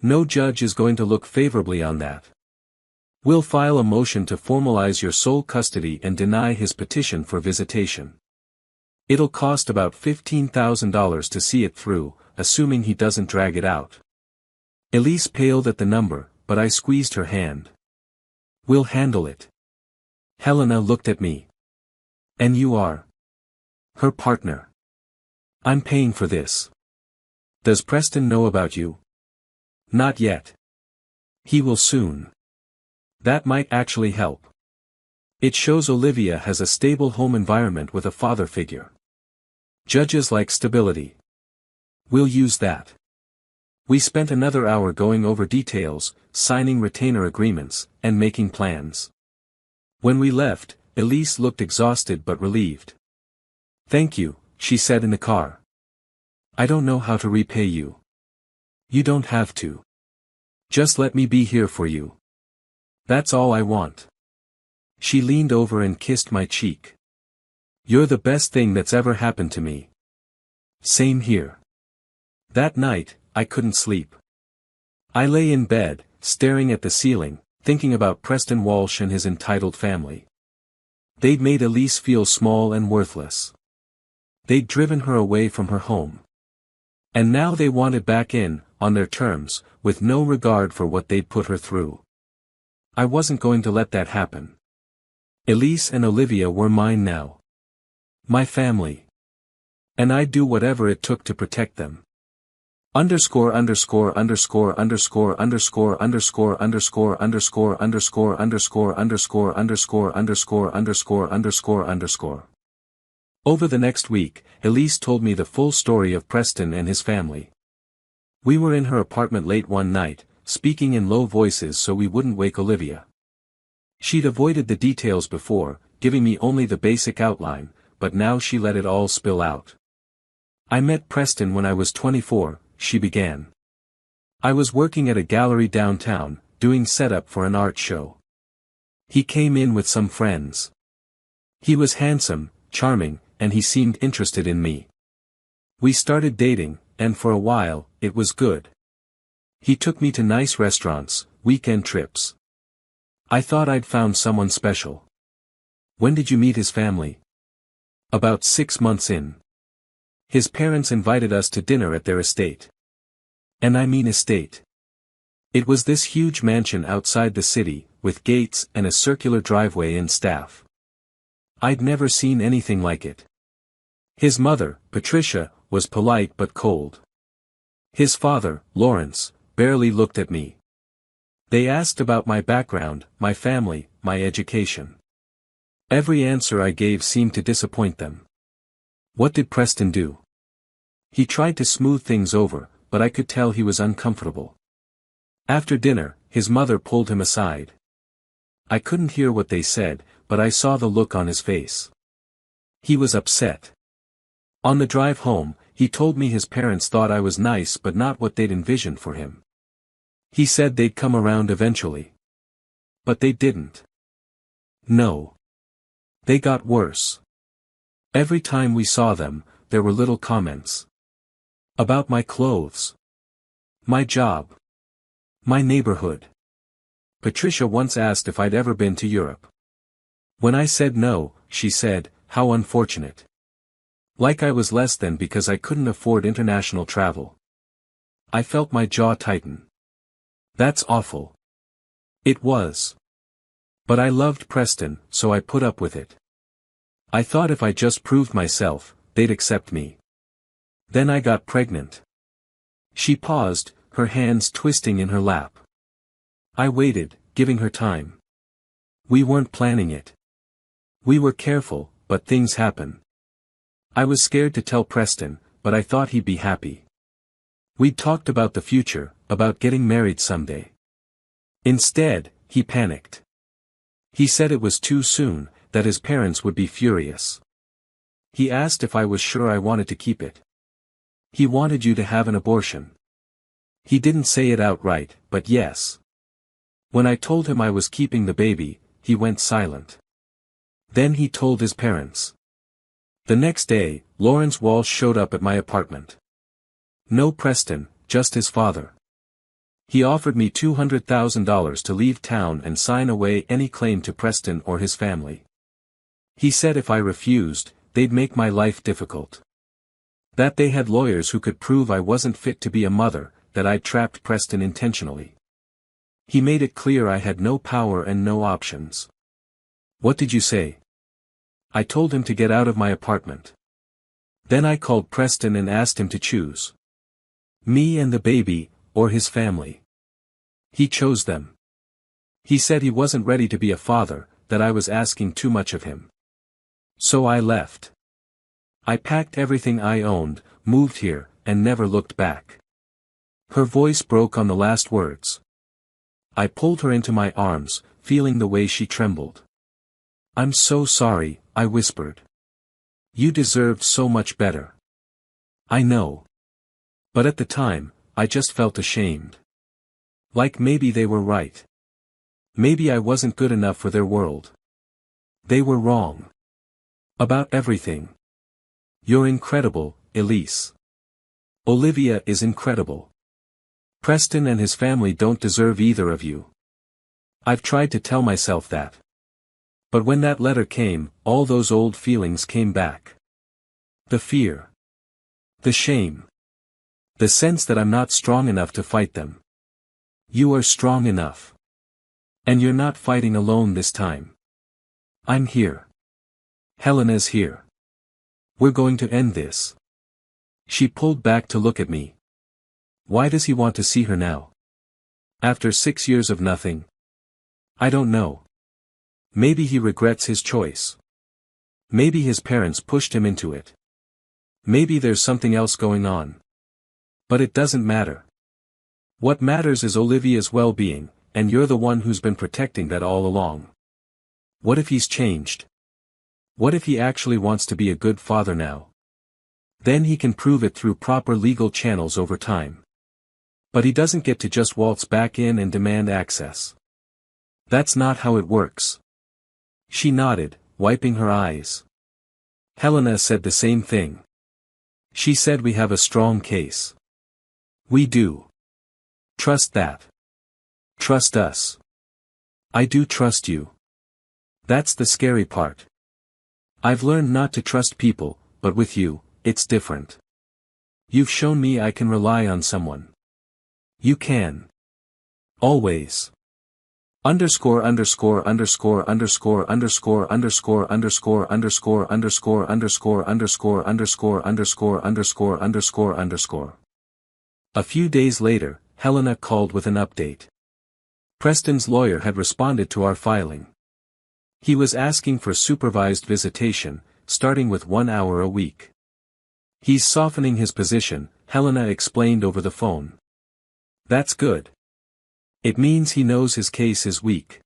No judge is going to look favorably on that. We'll file a motion to formalize your sole custody and deny his petition for visitation. It'll cost about $15,000 to see it through, assuming he doesn't drag it out. Elise paled at the number, but I squeezed her hand. We'll handle it. Helena looked at me. And you are? Her partner. I'm paying for this. Does Preston know about you? Not yet. He will soon. That might actually help. It shows Olivia has a stable home environment with a father figure. Judges like stability. We'll use that. We spent another hour going over details, signing retainer agreements, and making plans. When we left, Elise looked exhausted but relieved. Thank you, she said in the car. I don't know how to repay you. You don't have to. Just let me be here for you. That's all I want. She leaned over and kissed my cheek. You're the best thing that's ever happened to me. Same here. That night, I couldn't sleep. I lay in bed, staring at the ceiling, thinking about Preston Walsh and his entitled family. They'd made Elise feel small and worthless. They'd driven her away from her home. And now they wanted back in, on their terms, with no regard for what they'd put her through. I wasn't going to let that happen. Elise and Olivia were mine now. My family. And I'd do whatever it took to protect them. Underscore underscore underscore underscore underscore underscore underscore underscore underscore underscore underscore underscore underscore underscore underscore underscore. Over the next week, Elise told me the full story of Preston and his family. We were in her apartment late one night, speaking in low voices so we wouldn't wake Olivia. She'd avoided the details before, giving me only the basic outline, but now she let it all spill out. I met Preston when I was 24, she began. I was working at a gallery downtown, doing setup for an art show. He came in with some friends. He was handsome, charming, and he seemed interested in me. We started dating, and for a while, it was good. He took me to nice restaurants, weekend trips. I thought I'd found someone special. When did you meet his family? About 6 months in. His parents invited us to dinner at their estate. And I mean estate. It was this huge mansion outside the city, with gates and a circular driveway and staff. I'd never seen anything like it. His mother, Patricia, was polite but cold. His father, Lawrence, barely looked at me. They asked about my background, my family, my education. Every answer I gave seemed to disappoint them. What did Preston do? He tried to smooth things over, but I could tell he was uncomfortable. After dinner, his mother pulled him aside. I couldn't hear what they said, but I saw the look on his face. He was upset. On the drive home, he told me his parents thought I was nice but not what they'd envisioned for him. He said they'd come around eventually. But they didn't. No. They got worse. Every time we saw them, there were little comments. About my clothes. My job. My neighborhood. Patricia once asked if I'd ever been to Europe. When I said no, she said, "How unfortunate." Like I was less than because I couldn't afford international travel. I felt my jaw tighten. That's awful. It was. But I loved Preston, so I put up with it. I thought if I just proved myself, they'd accept me. Then I got pregnant. She paused, her hands twisting in her lap. I waited, giving her time. We weren't planning it. We were careful, but things happen. I was scared to tell Preston, but I thought he'd be happy. We'd talked about the future, about getting married someday. Instead, he panicked. He said it was too soon, that his parents would be furious. He asked if I was sure I wanted to keep it. He wanted you to have an abortion. He didn't say it outright, but yes. When I told him I was keeping the baby, he went silent. Then he told his parents. The next day, Lawrence Walsh showed up at my apartment. No Preston, just his father. He offered me $200,000 to leave town and sign away any claim to Preston or his family. He said if I refused, they'd make my life difficult. That they had lawyers who could prove I wasn't fit to be a mother, that I'd trapped Preston intentionally. He made it clear I had no power and no options. What did you say? I told him to get out of my apartment. Then I called Preston and asked him to choose. Me and the baby, or his family. He chose them. He said he wasn't ready to be a father, that I was asking too much of him. So I left. I packed everything I owned, moved here, and never looked back. Her voice broke on the last words. I pulled her into my arms, feeling the way she trembled. "I'm so sorry," I whispered. "You deserved so much better." I know. But at the time, I just felt ashamed. Like maybe they were right. Maybe I wasn't good enough for their world. They were wrong. About everything. You're incredible, Elise. Olivia is incredible. Preston and his family don't deserve either of you. I've tried to tell myself that. But when that letter came, all those old feelings came back. The fear. The shame. The sense that I'm not strong enough to fight them. You are strong enough. And you're not fighting alone this time. I'm here. Helena's here. We're going to end this. She pulled back to look at me. Why does he want to see her now? After 6 years of nothing? I don't know. Maybe he regrets his choice. Maybe his parents pushed him into it. Maybe there's something else going on. But it doesn't matter. What matters is Olivia's well-being, and you're the one who's been protecting that all along. What if he's changed? What if he actually wants to be a good father now? Then he can prove it through proper legal channels over time. But he doesn't get to just waltz back in and demand access. That's not how it works. She nodded, wiping her eyes. Helena said the same thing. She said we have a strong case. We do. Trust that. Trust us. I do trust you. That's the scary part. I've learned not to trust people, but with you, it's different. You've shown me I can rely on someone. You can. Always. Underscore underscore underscore underscore underscore underscore underscore underscore underscore underscore underscore underscore underscore underscore underscore underscore. A few days later, Helena called with an update. Preston's lawyer had responded to our filing. He was asking for supervised visitation, starting with 1 hour a week. He's softening his position, Helena explained over the phone. That's good. It means he knows his case is weak.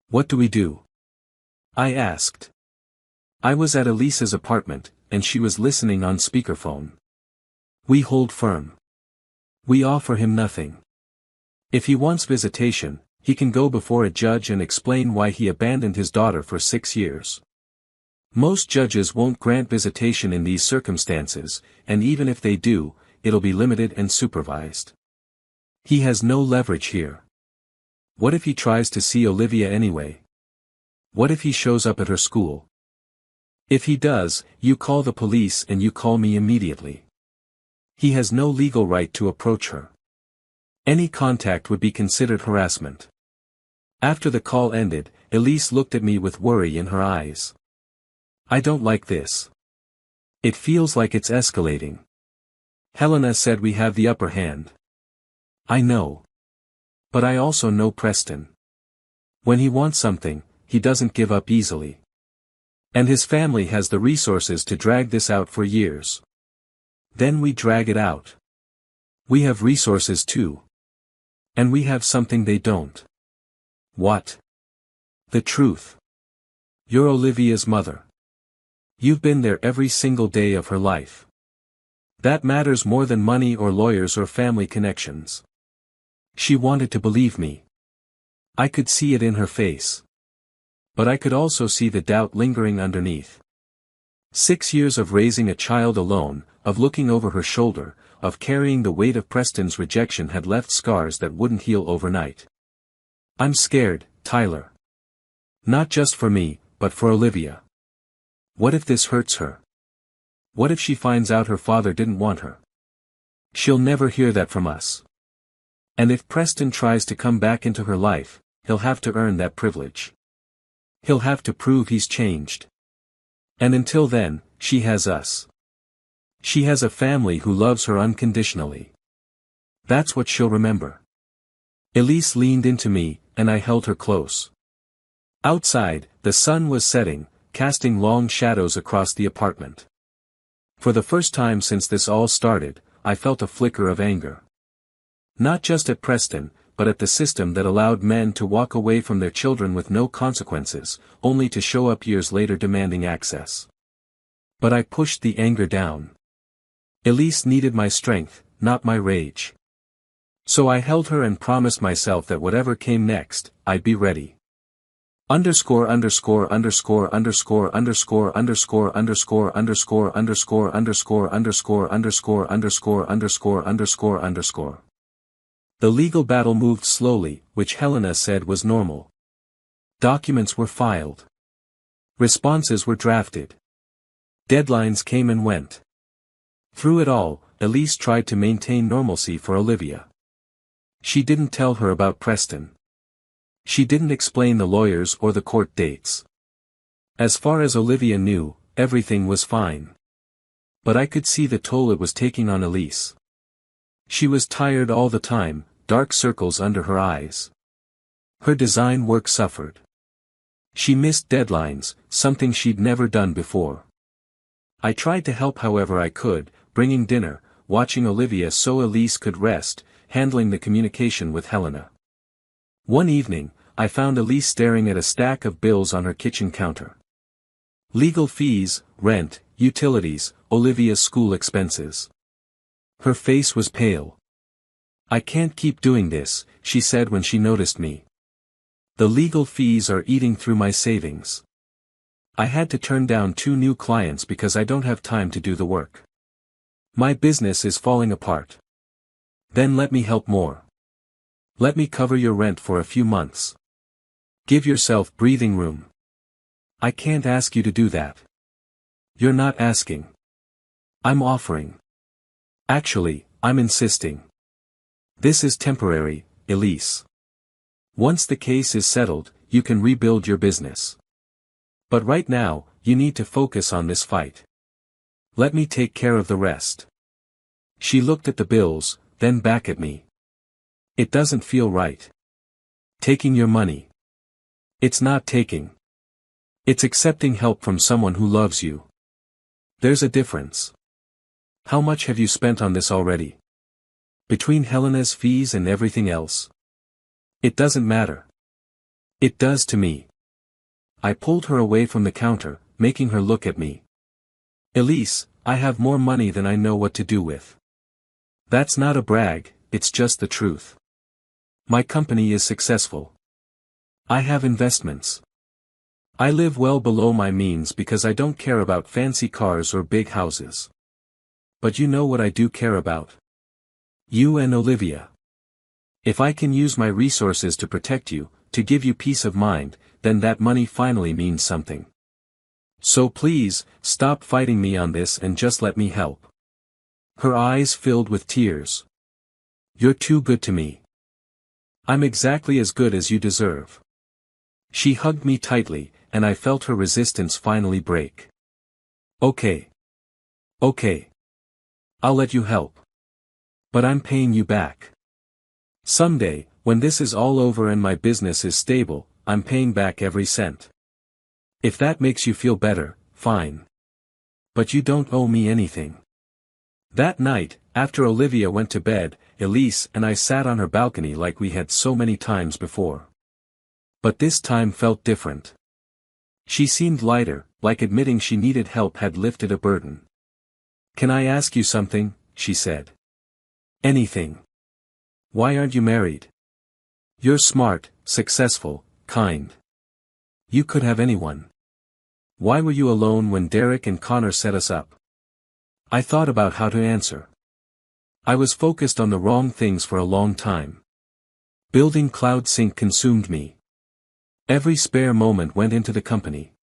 What do we do? I asked. I was at Elise's apartment, and she was listening on speakerphone. We hold firm. We offer him nothing. If he wants visitation, he can go before a judge and explain why he abandoned his daughter for 6 years. Most judges won't grant visitation in these circumstances, and even if they do, it'll be limited and supervised. He has no leverage here. What if he tries to see Olivia anyway? What if he shows up at her school? If he does, you call the police and you call me immediately. He has no legal right to approach her. Any contact would be considered harassment. After the call ended, Elise looked at me with worry in her eyes. I don't like this. It feels like it's escalating. Helena said we have the upper hand. I know. But I also know Preston. When he wants something, he doesn't give up easily. And his family has the resources to drag this out for years. Then we drag it out. We have resources too. And we have something they don't. What? The truth. You're Olivia's mother. You've been there every single day of her life. That matters more than money or lawyers or family connections. She wanted to believe me. I could see it in her face. But I could also see the doubt lingering underneath. 6 years of raising a child alone, of looking over her shoulder, of carrying the weight of Preston's rejection had left scars that wouldn't heal overnight. I'm scared, Tyler. Not just for me, but for Olivia. What if this hurts her? What if she finds out her father didn't want her? She'll never hear that from us. And if Preston tries to come back into her life, he'll have to earn that privilege. He'll have to prove he's changed. And until then, she has us. She has a family who loves her unconditionally. That's what she'll remember. Elise leaned into me, and I held her close. Outside, the sun was setting, casting long shadows across the apartment. For the first time since this all started, I felt a flicker of anger. Not just at Preston, but at the system that allowed men to walk away from their children with no consequences, only to show up years later demanding access. But I pushed the anger down. Elise needed my strength, not my rage. So I held her and promised myself that whatever came next, I'd be ready. Underscore underscore underscore underscore underscore underscore underscore underscore underscore underscore underscore underscore underscore underscore underscore underscore. The legal battle moved slowly, which Helena said was normal. Documents were filed. Responses were drafted. Deadlines came and went. Through it all, Elise tried to maintain normalcy for Olivia. She didn't tell her about Preston. She didn't explain the lawyers or the court dates. As far as Olivia knew, everything was fine. But I could see the toll it was taking on Elise. She was tired all the time, dark circles under her eyes. Her design work suffered. She missed deadlines, something she'd never done before. I tried to help however I could, bringing dinner, watching Olivia so Elise could rest, handling the communication with Helena. One evening, I found Elise staring at a stack of bills on her kitchen counter. Legal fees, rent, utilities, Olivia's school expenses. Her face was pale. I can't keep doing this, she said when she noticed me. The legal fees are eating through my savings. I had to turn down 2 new clients because I don't have time to do the work. My business is falling apart. Then let me help more. Let me cover your rent for a few months. Give yourself breathing room. I can't ask you to do that. You're not asking. I'm offering. Actually, I'm insisting. This is temporary, Elise. Once the case is settled, you can rebuild your business. But right now, you need to focus on this fight. Let me take care of the rest. She looked at the bills, then back at me. It doesn't feel right. Taking your money. It's not taking. It's accepting help from someone who loves you. There's a difference. How much have you spent on this already? Between Helena's fees and everything else? It doesn't matter. It does to me. I pulled her away from the counter, making her look at me. Elise, I have more money than I know what to do with. That's not a brag, it's just the truth. My company is successful. I have investments. I live well below my means because I don't care about fancy cars or big houses. But you know what I do care about? You and Olivia. If I can use my resources to protect you, to give you peace of mind, then that money finally means something. So please, stop fighting me on this and just let me help. Her eyes filled with tears. You're too good to me. I'm exactly as good as you deserve. She hugged me tightly, and I felt her resistance finally break. Okay. Okay. I'll let you help. But I'm paying you back. Someday, when this is all over and my business is stable, I'm paying back every cent. If that makes you feel better, fine. But you don't owe me anything. That night, after Olivia went to bed, Elise and I sat on her balcony like we had so many times before. But this time felt different. She seemed lighter, like admitting she needed help had lifted a burden. Can I ask you something? She said. Anything. Why aren't you married? You're smart, successful, kind. You could have anyone. Why were you alone when Derek and Connor set us up? I thought about how to answer. I was focused on the wrong things for a long time. Building Cloud Sync consumed me. Every spare moment went into the company.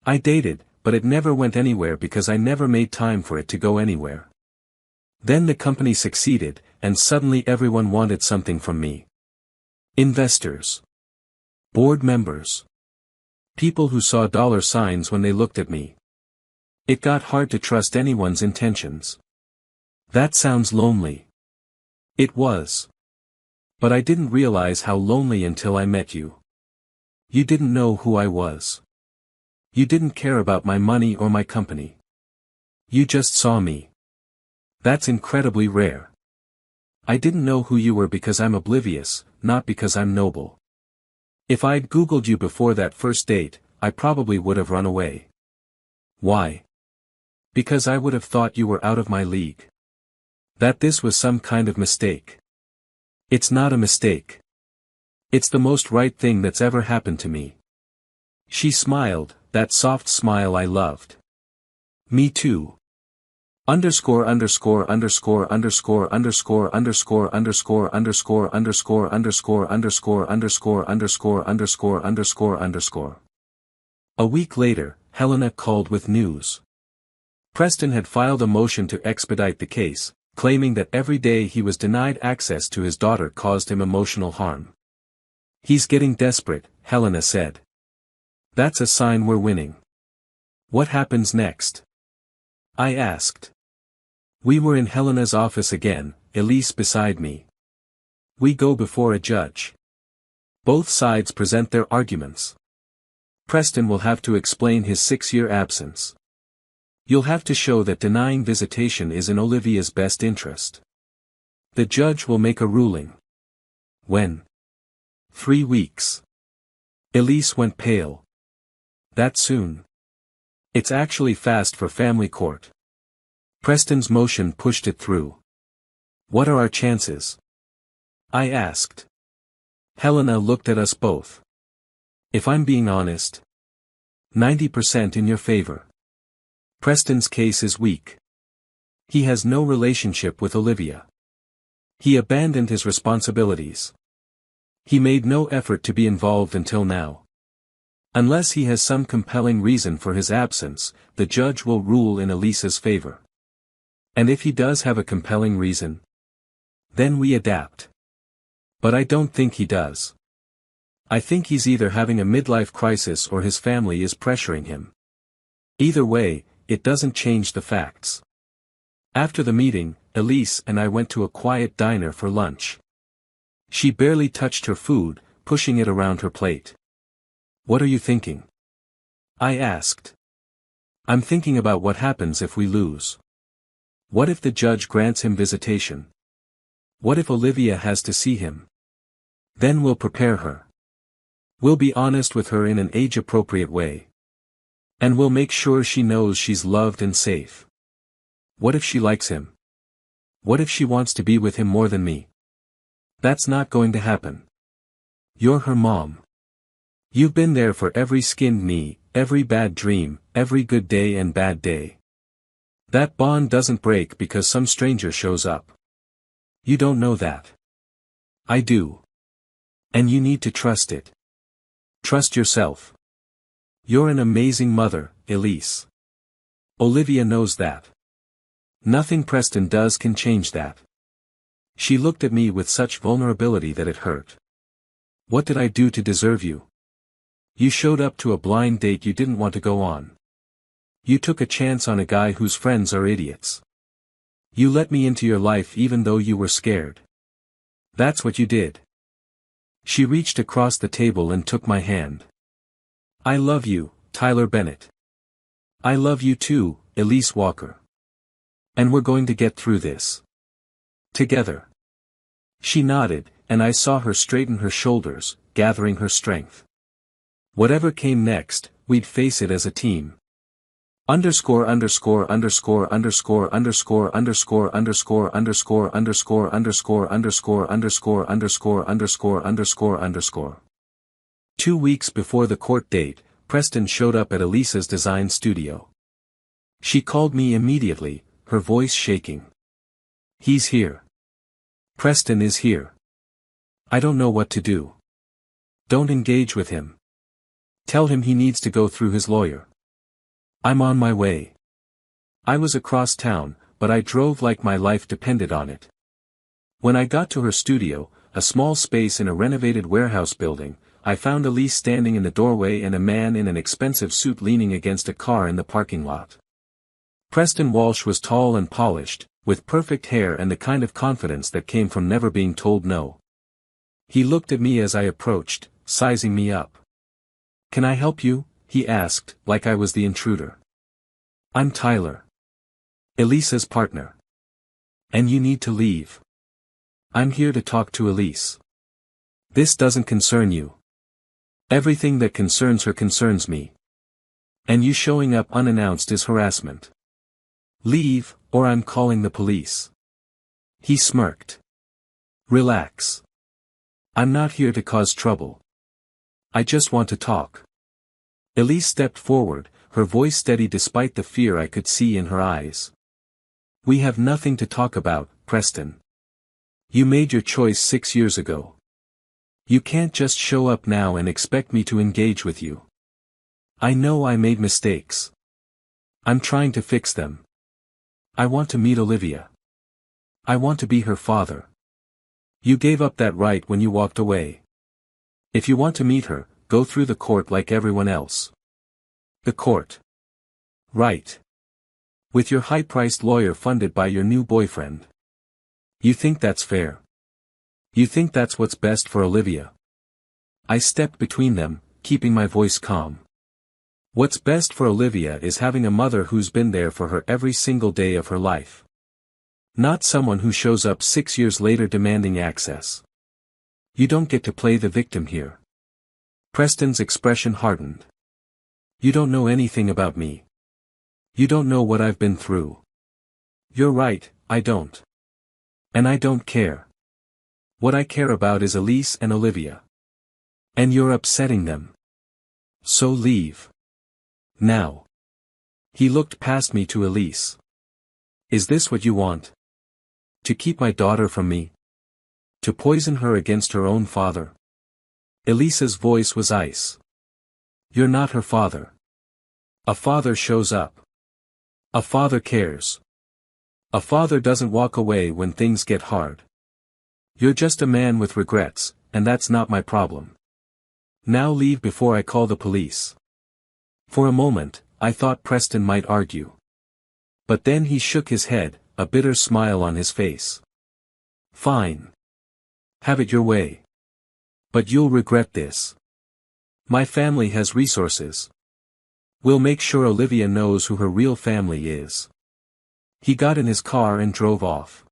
I dated, but it never went anywhere because I never made time for it to go anywhere. Then the company succeeded, and suddenly everyone wanted something from me. Investors. Board members. People who saw dollar signs when they looked at me. It got hard to trust anyone's intentions. That sounds lonely. It was. But I didn't realize how lonely until I met you. You didn't know who I was. You didn't care about my money or my company. You just saw me. That's incredibly rare. I didn't know who you were because I'm oblivious, not because I'm noble. If I'd Googled you before that first date, I probably would have run away. Why? Because I would have thought you were out of my league. That this was some kind of mistake. It's not a mistake. It's the most right thing that's ever happened to me. She smiled, that soft smile I loved. Me too. Underscore underscore underscore underscore underscore underscore underscore underscore underscore underscore underscore underscore underscore underscore underscore underscore. A week later, Helena called with news. Preston had filed a motion to expedite the case, claiming that every day he was denied access to his daughter caused him emotional harm. He's getting desperate, Helena said. That's a sign we're winning. What happens next? I asked. We were in Helena's office again, Elise beside me. We go before a judge. Both sides present their arguments. Preston will have to explain his 6-year absence. You'll have to show that denying visitation is in Olivia's best interest. The judge will make a ruling. When? 3 weeks. Elise went pale. That soon? It's actually fast for family court. Preston's motion pushed it through. What are our chances? I asked. Helena looked at us both. If I'm being honest, 90% in your favor. Preston's case is weak. He has no relationship with Olivia. He abandoned his responsibilities. He made no effort to be involved until now. Unless he has some compelling reason for his absence, the judge will rule in Elisa's favor. And if he does have a compelling reason, then we adapt. But I don't think he does. I think he's either having a midlife crisis or his family is pressuring him. Either way, it doesn't change the facts. After the meeting, Elise and I went to a quiet diner for lunch. She barely touched her food, pushing it around her plate. "What are you thinking?" I asked. "I'm thinking about what happens if we lose. What if the judge grants him visitation? What if Olivia has to see him? Then we'll prepare her. We'll be honest with her in an age-appropriate way. And we'll make sure she knows she's loved and safe. What if she likes him? What if she wants to be with him more than me? That's not going to happen. You're her mom. You've been there for every skinned knee, every bad dream, every good day and bad day. That bond doesn't break because some stranger shows up. You don't know that. I do. And you need to trust it. Trust yourself. You're an amazing mother, Elise. Olivia knows that. Nothing Preston does can change that." She looked at me with such vulnerability that it hurt. "What did I do to deserve you? You showed up to a blind date you didn't want to go on. You took a chance on a guy whose friends are idiots. You let me into your life even though you were scared. That's what you did." She reached across the table and took my hand. "I love you, Tyler Bennett. I love you too, Elise Walker. And we're going to get through this. Together." She nodded, and I saw her straighten her shoulders, gathering her strength. Whatever came next, we'd face it as a team. Underscore underscore underscore underscore underscore underscore underscore underscore underscore underscore underscore underscore underscore underscore underscore underscore. 2 weeks before the court date, Preston showed up at Elisa's design studio. She called me immediately, her voice shaking. "He's here. Preston is here. I don't know what to do." "Don't engage with him. Tell him he needs to go through his lawyer." "I'm on my way." I was across town, but I drove like my life depended on it. When I got to her studio, a small space in a renovated warehouse building, I found Elise standing in the doorway and a man in an expensive suit leaning against a car in the parking lot. Preston Walsh was tall and polished, with perfect hair and the kind of confidence that came from never being told no. He looked at me as I approached, sizing me up. "Can I help you?" he asked, like I was the intruder. "I'm Tyler. Elisa's partner. And you need to leave. I'm here to talk to Elise. This doesn't concern you. Everything that concerns her concerns me. And you showing up unannounced is harassment. Leave, or I'm calling the police." He smirked. "Relax. I'm not here to cause trouble. I just want to talk." Elise stepped forward, her voice steady despite the fear I could see in her eyes. "We have nothing to talk about, Preston. You made your choice 6 years ago. You can't just show up now and expect me to engage with you. I know I made mistakes. I'm trying to fix them. I want to meet Olivia. I want to be her father. You gave up that right when you walked away. If you want to meet her, go through the court like everyone else." "The court?" "Right. With your high-priced lawyer funded by your new boyfriend. You think that's fair? You think that's what's best for Olivia?" I stepped between them, keeping my voice calm. "What's best for Olivia is having a mother who's been there for her every single day of her life. Not someone who shows up 6 years later demanding access. You don't get to play the victim here." Preston's expression hardened. "You don't know anything about me. You don't know what I've been through." "You're right, I don't. And I don't care. What I care about is Elise and Olivia. And you're upsetting them. So leave. Now." He looked past me to Elise. "Is this what you want? To keep my daughter from me? To poison her against her own father?" Elisa's voice was ice. You're not her father. A father shows up. A father cares. A father doesn't walk away when things get hard. You're just a man with regrets, and that's not my problem. Now leave before I call the police. For a moment, I thought Preston might argue. But then he shook his head, a bitter smile on his face. Fine. Have it your way. But you'll regret this. My family has resources. We'll make sure Olivia knows who her real family is. He got in his car and drove off.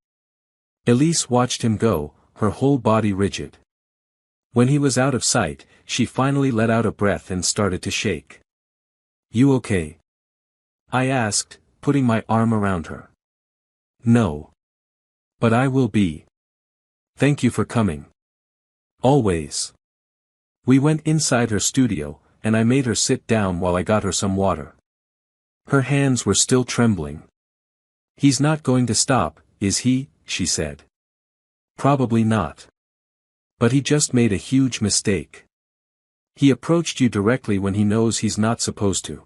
Elise watched him go, her whole body rigid. When he was out of sight, she finally let out a breath and started to shake. You okay? I asked, putting my arm around her. No. But I will be. Thank you for coming. Always. We went inside her studio, and I made her sit down while I got her some water. Her hands were still trembling. He's not going to stop, is he? She said. Probably not. But he just made a huge mistake. He approached you directly when he knows he's not supposed to.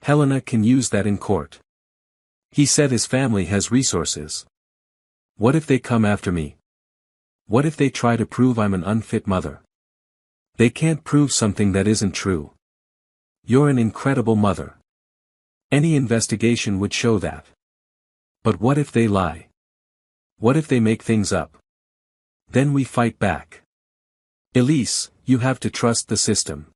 Helena can use that in court. He said his family has resources. What if they come after me? What if they try to prove I'm an unfit mother? They can't prove something that isn't true. You're an incredible mother. Any investigation would show that. But what if they lie? What if they make things up? Then we fight back. Elise, you have to trust the system.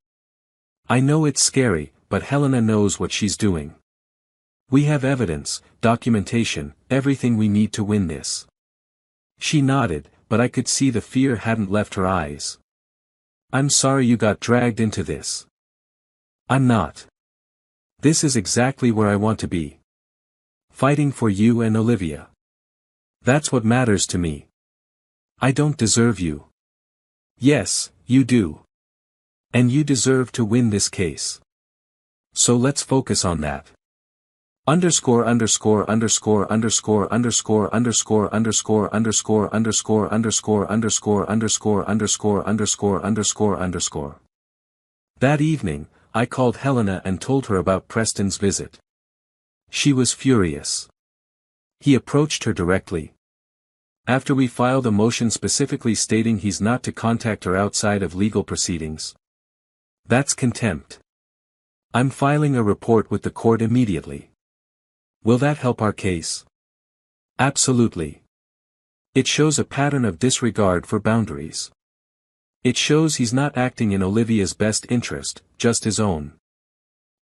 I know it's scary, but Helena knows what she's doing. We have evidence, documentation, everything we need to win this. She nodded, but I could see the fear hadn't left her eyes. I'm sorry you got dragged into this. I'm not. This is exactly where I want to be. Fighting for you and Olivia. That's what matters to me. I don't deserve you. Yes, you do. And you deserve to win this case. So let's focus on that. Underscore underscore underscore underscore underscore underscore underscore underscore underscore underscore underscore underscore underscore underscore underscore underscore. That evening, I called Helena and told her about Preston's visit. She was furious. He approached her directly. After we filed a motion specifically stating he's not to contact her outside of legal proceedings. That's contempt. I'm filing a report with the court immediately. Will that help our case? Absolutely. It shows a pattern of disregard for boundaries. It shows he's not acting in Olivia's best interest, just his own.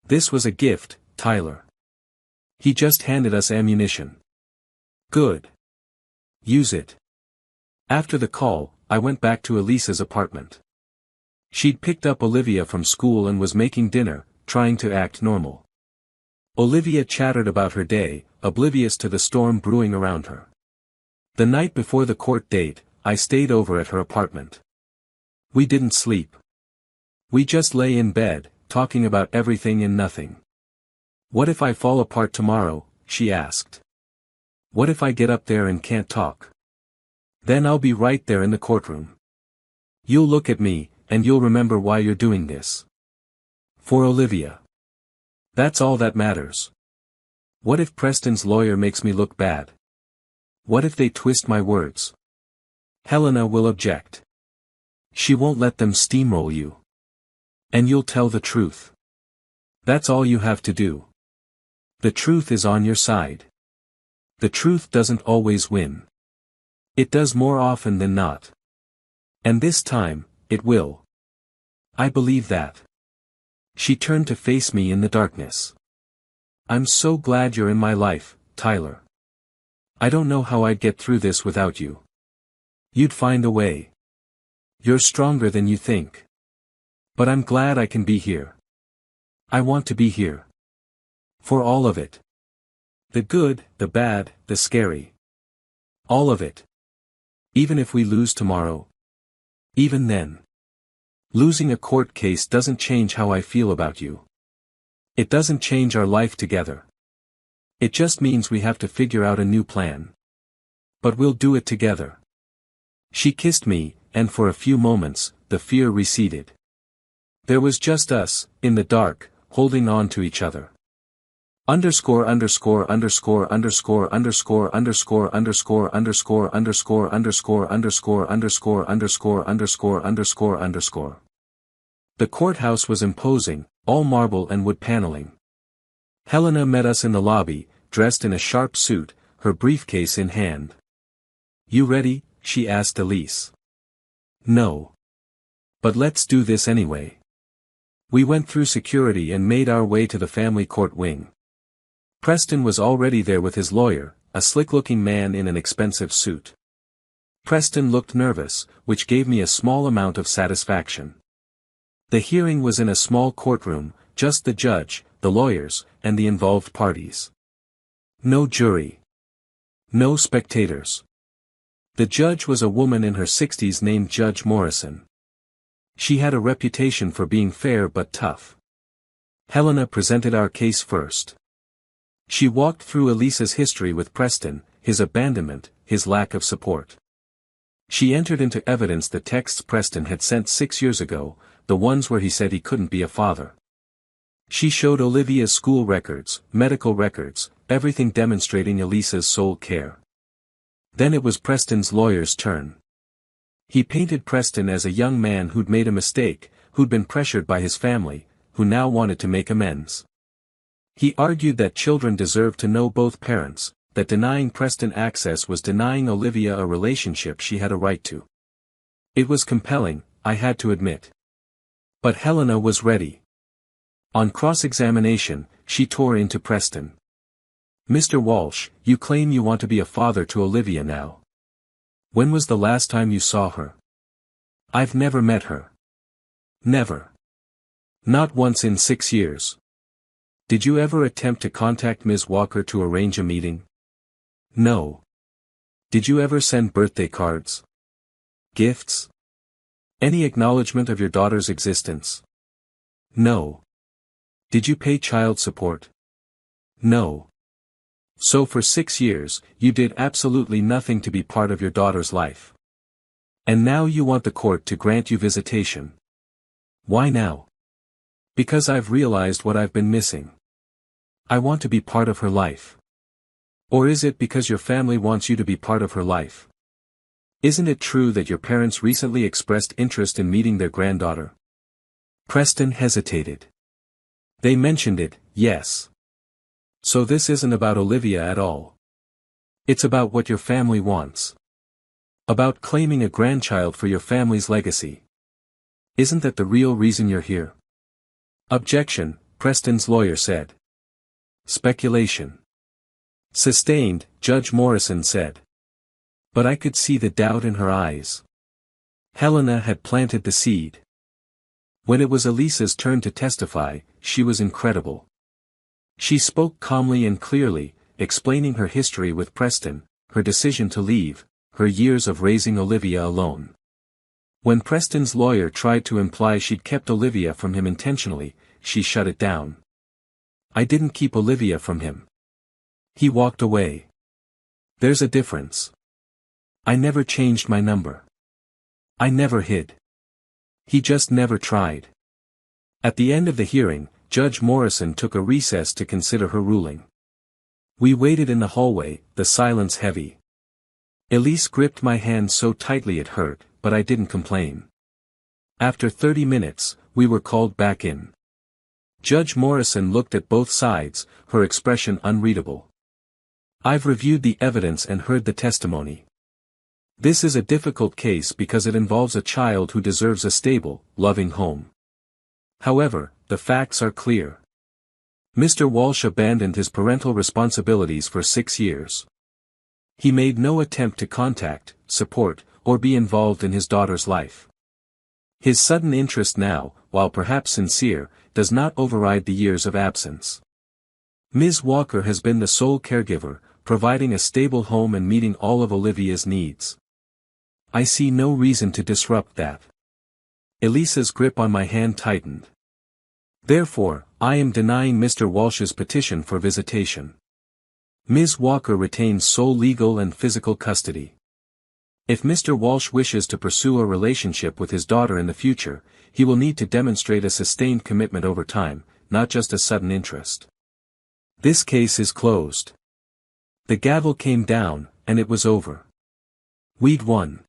This was a gift, Tyler. He just handed us ammunition. Good. Use it. After the call, I went back to Elisa's apartment. She'd picked up Olivia from school and was making dinner, trying to act normal. Olivia chattered about her day, oblivious to the storm brewing around her. The night before the court date, I stayed over at her apartment. We didn't sleep. We just lay in bed, talking about everything and nothing. What if I fall apart tomorrow? She asked. What if I get up there and can't talk? Then I'll be right there in the courtroom. You'll look at me, and you'll remember why you're doing this. For Olivia. That's all that matters. What if Preston's lawyer makes me look bad? What if they twist my words? Helena will object. She won't let them steamroll you. And you'll tell the truth. That's all you have to do. The truth is on your side. The truth doesn't always win. It does more often than not. And this time, it will. I believe that. She turned to face me in the darkness. I'm so glad you're in my life, Tyler. I don't know how I'd get through this without you. You'd find a way. You're stronger than you think. But I'm glad I can be here. I want to be here. For all of it. The good, the bad, the scary. All of it. Even if we lose tomorrow. Even then. Losing a court case doesn't change how I feel about you. It doesn't change our life together. It just means we have to figure out a new plan. But we'll do it together. She kissed me, and for a few moments, the fear receded. There was just us, in the dark, holding on to each other. Underscore underscore underscore underscore underscore underscore underscore underscore underscore underscore underscore underscore underscore underscore underscore underscore. The courthouse was imposing, all marble and wood paneling. Helena met us in the lobby, dressed in a sharp suit, her briefcase in hand. "You ready?" she asked Elise. "No. But let's do this anyway." We went through security and made our way to the family court wing. Preston was already there with his lawyer, a slick-looking man in an expensive suit. Preston looked nervous, which gave me a small amount of satisfaction. The hearing was in a small courtroom, just the judge, the lawyers, and the involved parties. No jury. No spectators. The judge was a woman in her 60s named Judge Morrison. She had a reputation for being fair but tough. Helena presented our case first. She walked through Elisa's history with Preston, his abandonment, his lack of support. She entered into evidence the texts Preston had sent 6 years ago, the ones where he said he couldn't be a father. She showed Olivia's school records, medical records, everything demonstrating Elisa's sole care. Then it was Preston's lawyer's turn. He painted Preston as a young man who'd made a mistake, who'd been pressured by his family, who now wanted to make amends. He argued that children deserved to know both parents, that denying Preston access was denying Olivia a relationship she had a right to. It was compelling, I had to admit. But Helena was ready. On cross-examination, she tore into Preston. "Mr. Walsh, you claim you want to be a father to Olivia now. When was the last time you saw her?" "I've never met her." "Never?" "Not once in 6 years." "Did you ever attempt to contact Ms. Walker to arrange a meeting?" "No." "Did you ever send birthday cards? Gifts? Any acknowledgement of your daughter's existence?" "No." "Did you pay child support?" "No." "So for 6 years, you did absolutely nothing to be part of your daughter's life. And now you want the court to grant you visitation. Why now?" "Because I've realized what I've been missing. I want to be part of her life." "Or is it because your family wants you to be part of her life? Isn't it true that your parents recently expressed interest in meeting their granddaughter?" Preston hesitated. "They mentioned it, yes. So this isn't about Olivia at all. It's about what your family wants. About claiming a grandchild for your family's legacy. Isn't that the real reason you're here?" "Objection," Preston's lawyer said. "Speculation." "Sustained," Judge Morrison said. But I could see the doubt in her eyes. Helena had planted the seed. When it was Elisa's turn to testify, she was incredible. She spoke calmly and clearly, explaining her history with Preston, her decision to leave, her years of raising Olivia alone. When Preston's lawyer tried to imply she'd kept Olivia from him intentionally, she shut it down. "I didn't keep Olivia from him. He walked away. There's a difference. I never changed my number. I never hid. He just never tried." At the end of the hearing, Judge Morrison took a recess to consider her ruling. We waited in the hallway, the silence heavy. Elise gripped my hand so tightly it hurt, but I didn't complain. After 30 minutes, we were called back in. Judge Morrison looked at both sides, her expression unreadable. "I've reviewed the evidence and heard the testimony. This is a difficult case because it involves a child who deserves a stable, loving home. However, the facts are clear. Mr. Walsh abandoned his parental responsibilities for 6 years. He made no attempt to contact, support, or be involved in his daughter's life. His sudden interest now, while perhaps sincere, does not override the years of absence. Ms. Walker has been the sole caregiver, providing a stable home and meeting all of Olivia's needs. I see no reason to disrupt that." Elisa's grip on my hand tightened. "Therefore, I am denying Mr. Walsh's petition for visitation. Ms. Walker retains sole legal and physical custody." If Mr. Walsh wishes to pursue a relationship with his daughter in the future, he will need to demonstrate a sustained commitment over time, not just a sudden interest. This case is closed. The gavel came down, and it was over. We'd won.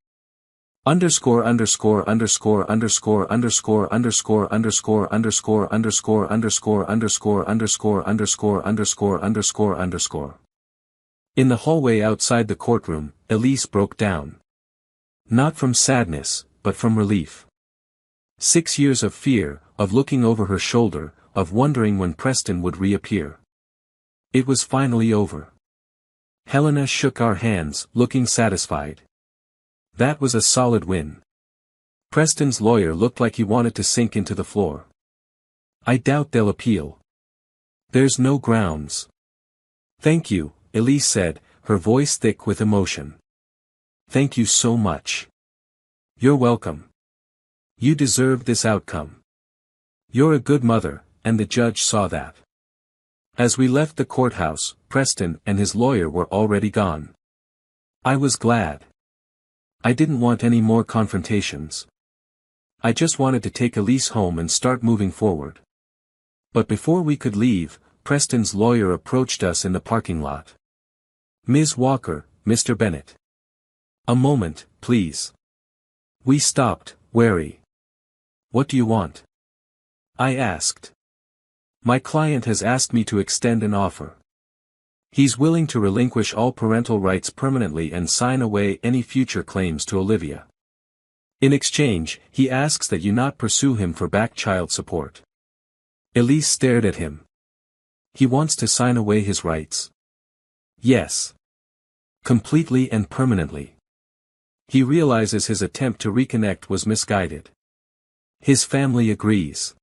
Underscore underscore underscore underscore underscore underscore underscore underscore underscore underscore underscore underscore underscore underscore underscore underscore. In the hallway outside the courtroom, Elise broke down. Not from sadness, but from relief. 6 years of fear, of looking over her shoulder, of wondering when Preston would reappear. It was finally over. Helena shook our hands, looking satisfied. That was a solid win. Preston's lawyer looked like he wanted to sink into the floor. I doubt they'll appeal. There's no grounds. Thank you, Elise said, her voice thick with emotion. Thank you so much. You're welcome. You deserve this outcome. You're a good mother, and the judge saw that. As we left the courthouse, Preston and his lawyer were already gone. I was glad. I didn't want any more confrontations. I just wanted to take Elise home and start moving forward. But before we could leave, Preston's lawyer approached us in the parking lot. Ms. Walker, Mr. Bennett. A moment, please. We stopped, wary. What do you want? I asked. My client has asked me to extend an offer. He's willing to relinquish all parental rights permanently and sign away any future claims to Olivia. In exchange, he asks that you not pursue him for back child support. Elise stared at him. He wants to sign away his rights. Yes. Completely and permanently. He realizes his attempt to reconnect was misguided. His family agrees.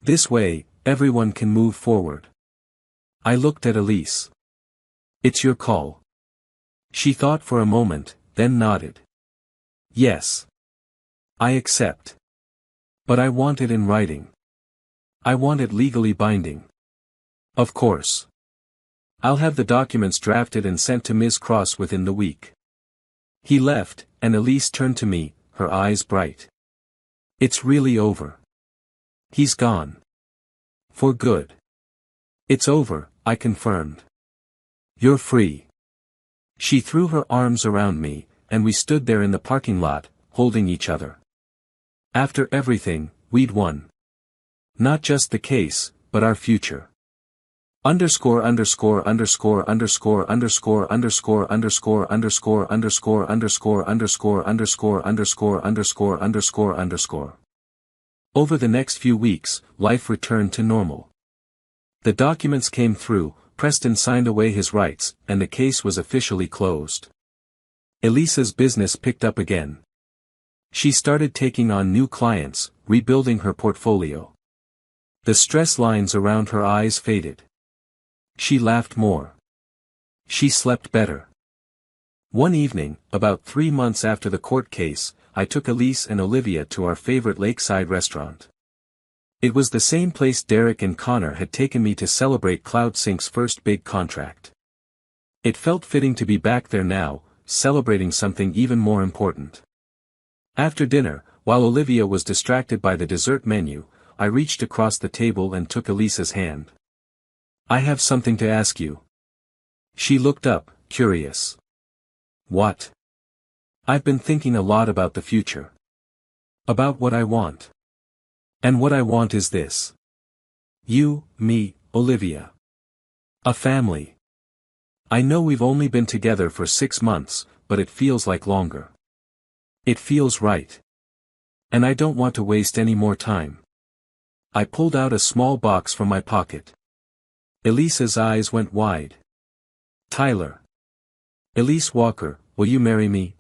This way, everyone can move forward. I looked at Elise. It's your call. She thought for a moment, then nodded. Yes. I accept. But I want it in writing. I want it legally binding. Of course. I'll have the documents drafted and sent to Ms. Cross within the week. He left, and Elise turned to me, her eyes bright. It's really over. He's gone. For good. It's over, I confirmed. You're free. She threw her arms around me, and we stood there in the parking lot, holding each other. After everything, we'd won. Not just the case, but our future. Underscore underscore underscore underscore underscore underscore underscore underscore underscore underscore underscore underscore underscore underscore underscore underscore. Over the next few weeks, life returned to normal. The documents came through, Preston signed away his rights, and the case was officially closed. Elisa's business picked up again. She started taking on new clients, rebuilding her portfolio. The stress lines around her eyes faded. She laughed more. She slept better. One evening, about 3 months after the court case, I took Elise and Olivia to our favorite lakeside restaurant. It was the same place Derek and Connor had taken me to celebrate CloudSync's first big contract. It felt fitting to be back there now, celebrating something even more important. After dinner, while Olivia was distracted by the dessert menu, I reached across the table and took Elisa's hand. I have something to ask you. She looked up, curious. What? I've been thinking a lot about the future. About what I want. And what I want is this. You, me, Olivia. A family. I know we've only been together for 6 months, but it feels like longer. It feels right. And I don't want to waste any more time. I pulled out a small box from my pocket. Elisa's eyes went wide. Tyler. Elise Walker, will you marry me?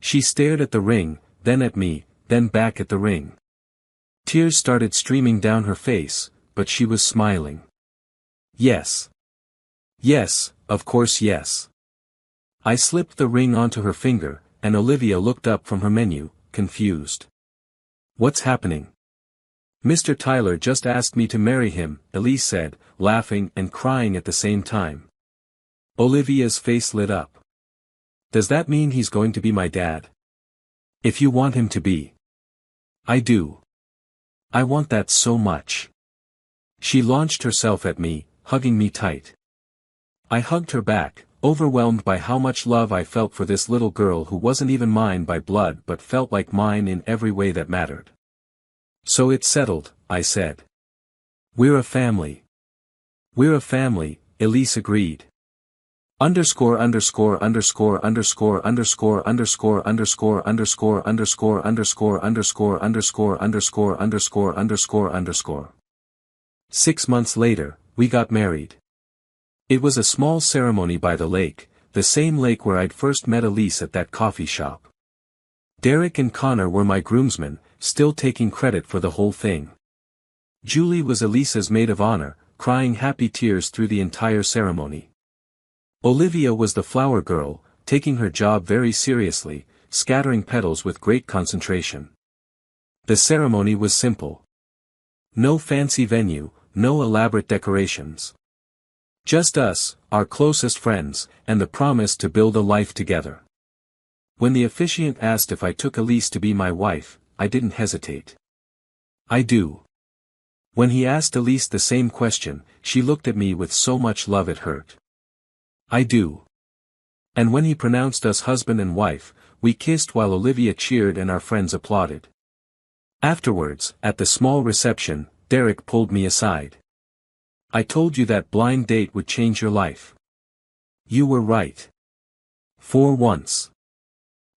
She stared at the ring, then at me, then back at the ring. Tears started streaming down her face, but she was smiling. Yes. Yes, of course yes. I slipped the ring onto her finger, and Olivia looked up from her menu, confused. What's happening? Mr. Tyler just asked me to marry him, Elise said, laughing and crying at the same time. Olivia's face lit up. Does that mean he's going to be my dad? If you want him to be. I do. I want that so much. She launched herself at me, hugging me tight. I hugged her back, overwhelmed by how much love I felt for this little girl who wasn't even mine by blood but felt like mine in every way that mattered. So it's settled, I said. We're a family. We're a family, Elise agreed. Underscore underscore underscore underscore underscore underscore underscore underscore underscore underscore underscore underscore underscore underscore underscore underscore. 6 months later, we got married. It was a small ceremony by the lake, the same lake where I'd first met Elise at that coffee shop. Derek and Connor were my groomsmen, still taking credit for the whole thing. Julie was Elise's maid of honor, crying happy tears through the entire ceremony. Olivia was the flower girl, taking her job very seriously, scattering petals with great concentration. The ceremony was simple. No fancy venue, no elaborate decorations. Just us, our closest friends, and the promise to build a life together. When the officiant asked if I took Elise to be my wife, I didn't hesitate. I do. When he asked Elise the same question, she looked at me with so much love it hurt. I do. And when he pronounced us husband and wife, we kissed while Olivia cheered and our friends applauded. Afterwards, at the small reception, Derek pulled me aside. I told you that blind date would change your life. You were right. For once.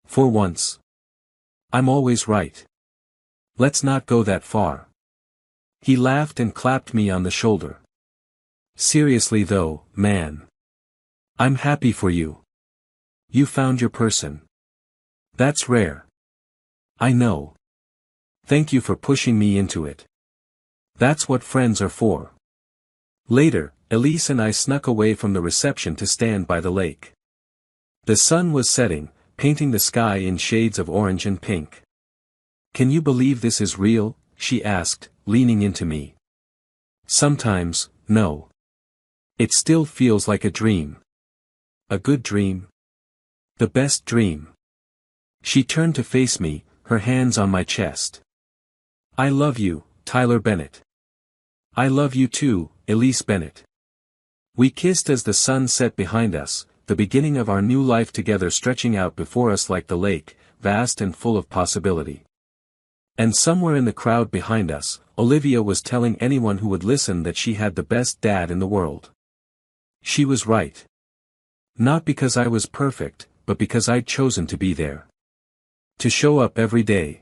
For once. I'm always right. Let's not go that far. He laughed and clapped me on the shoulder. Seriously though, man. I'm happy for you. You found your person. That's rare. I know. Thank you for pushing me into it. That's what friends are for. Later, Elise and I snuck away from the reception to stand by the lake. The sun was setting, painting the sky in shades of orange and pink. Can you believe this is real? She asked, leaning into me. Sometimes, no. It still feels like a dream. A good dream? The best dream. She turned to face me, her hands on my chest. I love you, Tyler Bennett. I love you too, Elise Bennett. We kissed as the sun set behind us, the beginning of our new life together stretching out before us like the lake, vast and full of possibility. And somewhere in the crowd behind us, Olivia was telling anyone who would listen that she had the best dad in the world. She was right. Not because I was perfect, but because I'd chosen to be there. To show up every day.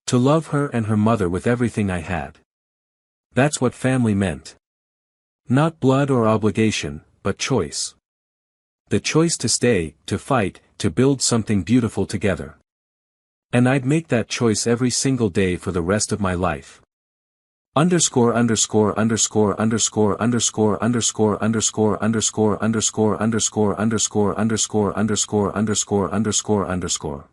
To love her and her mother with everything I had. That's what family meant. Not blood or obligation, but choice. The choice to stay, to fight, to build something beautiful together. And I'd make that choice every single day for the rest of my life. Underscore underscore underscore underscore underscore underscore underscore underscore underscore underscore underscore underscore underscore underscore underscore underscore.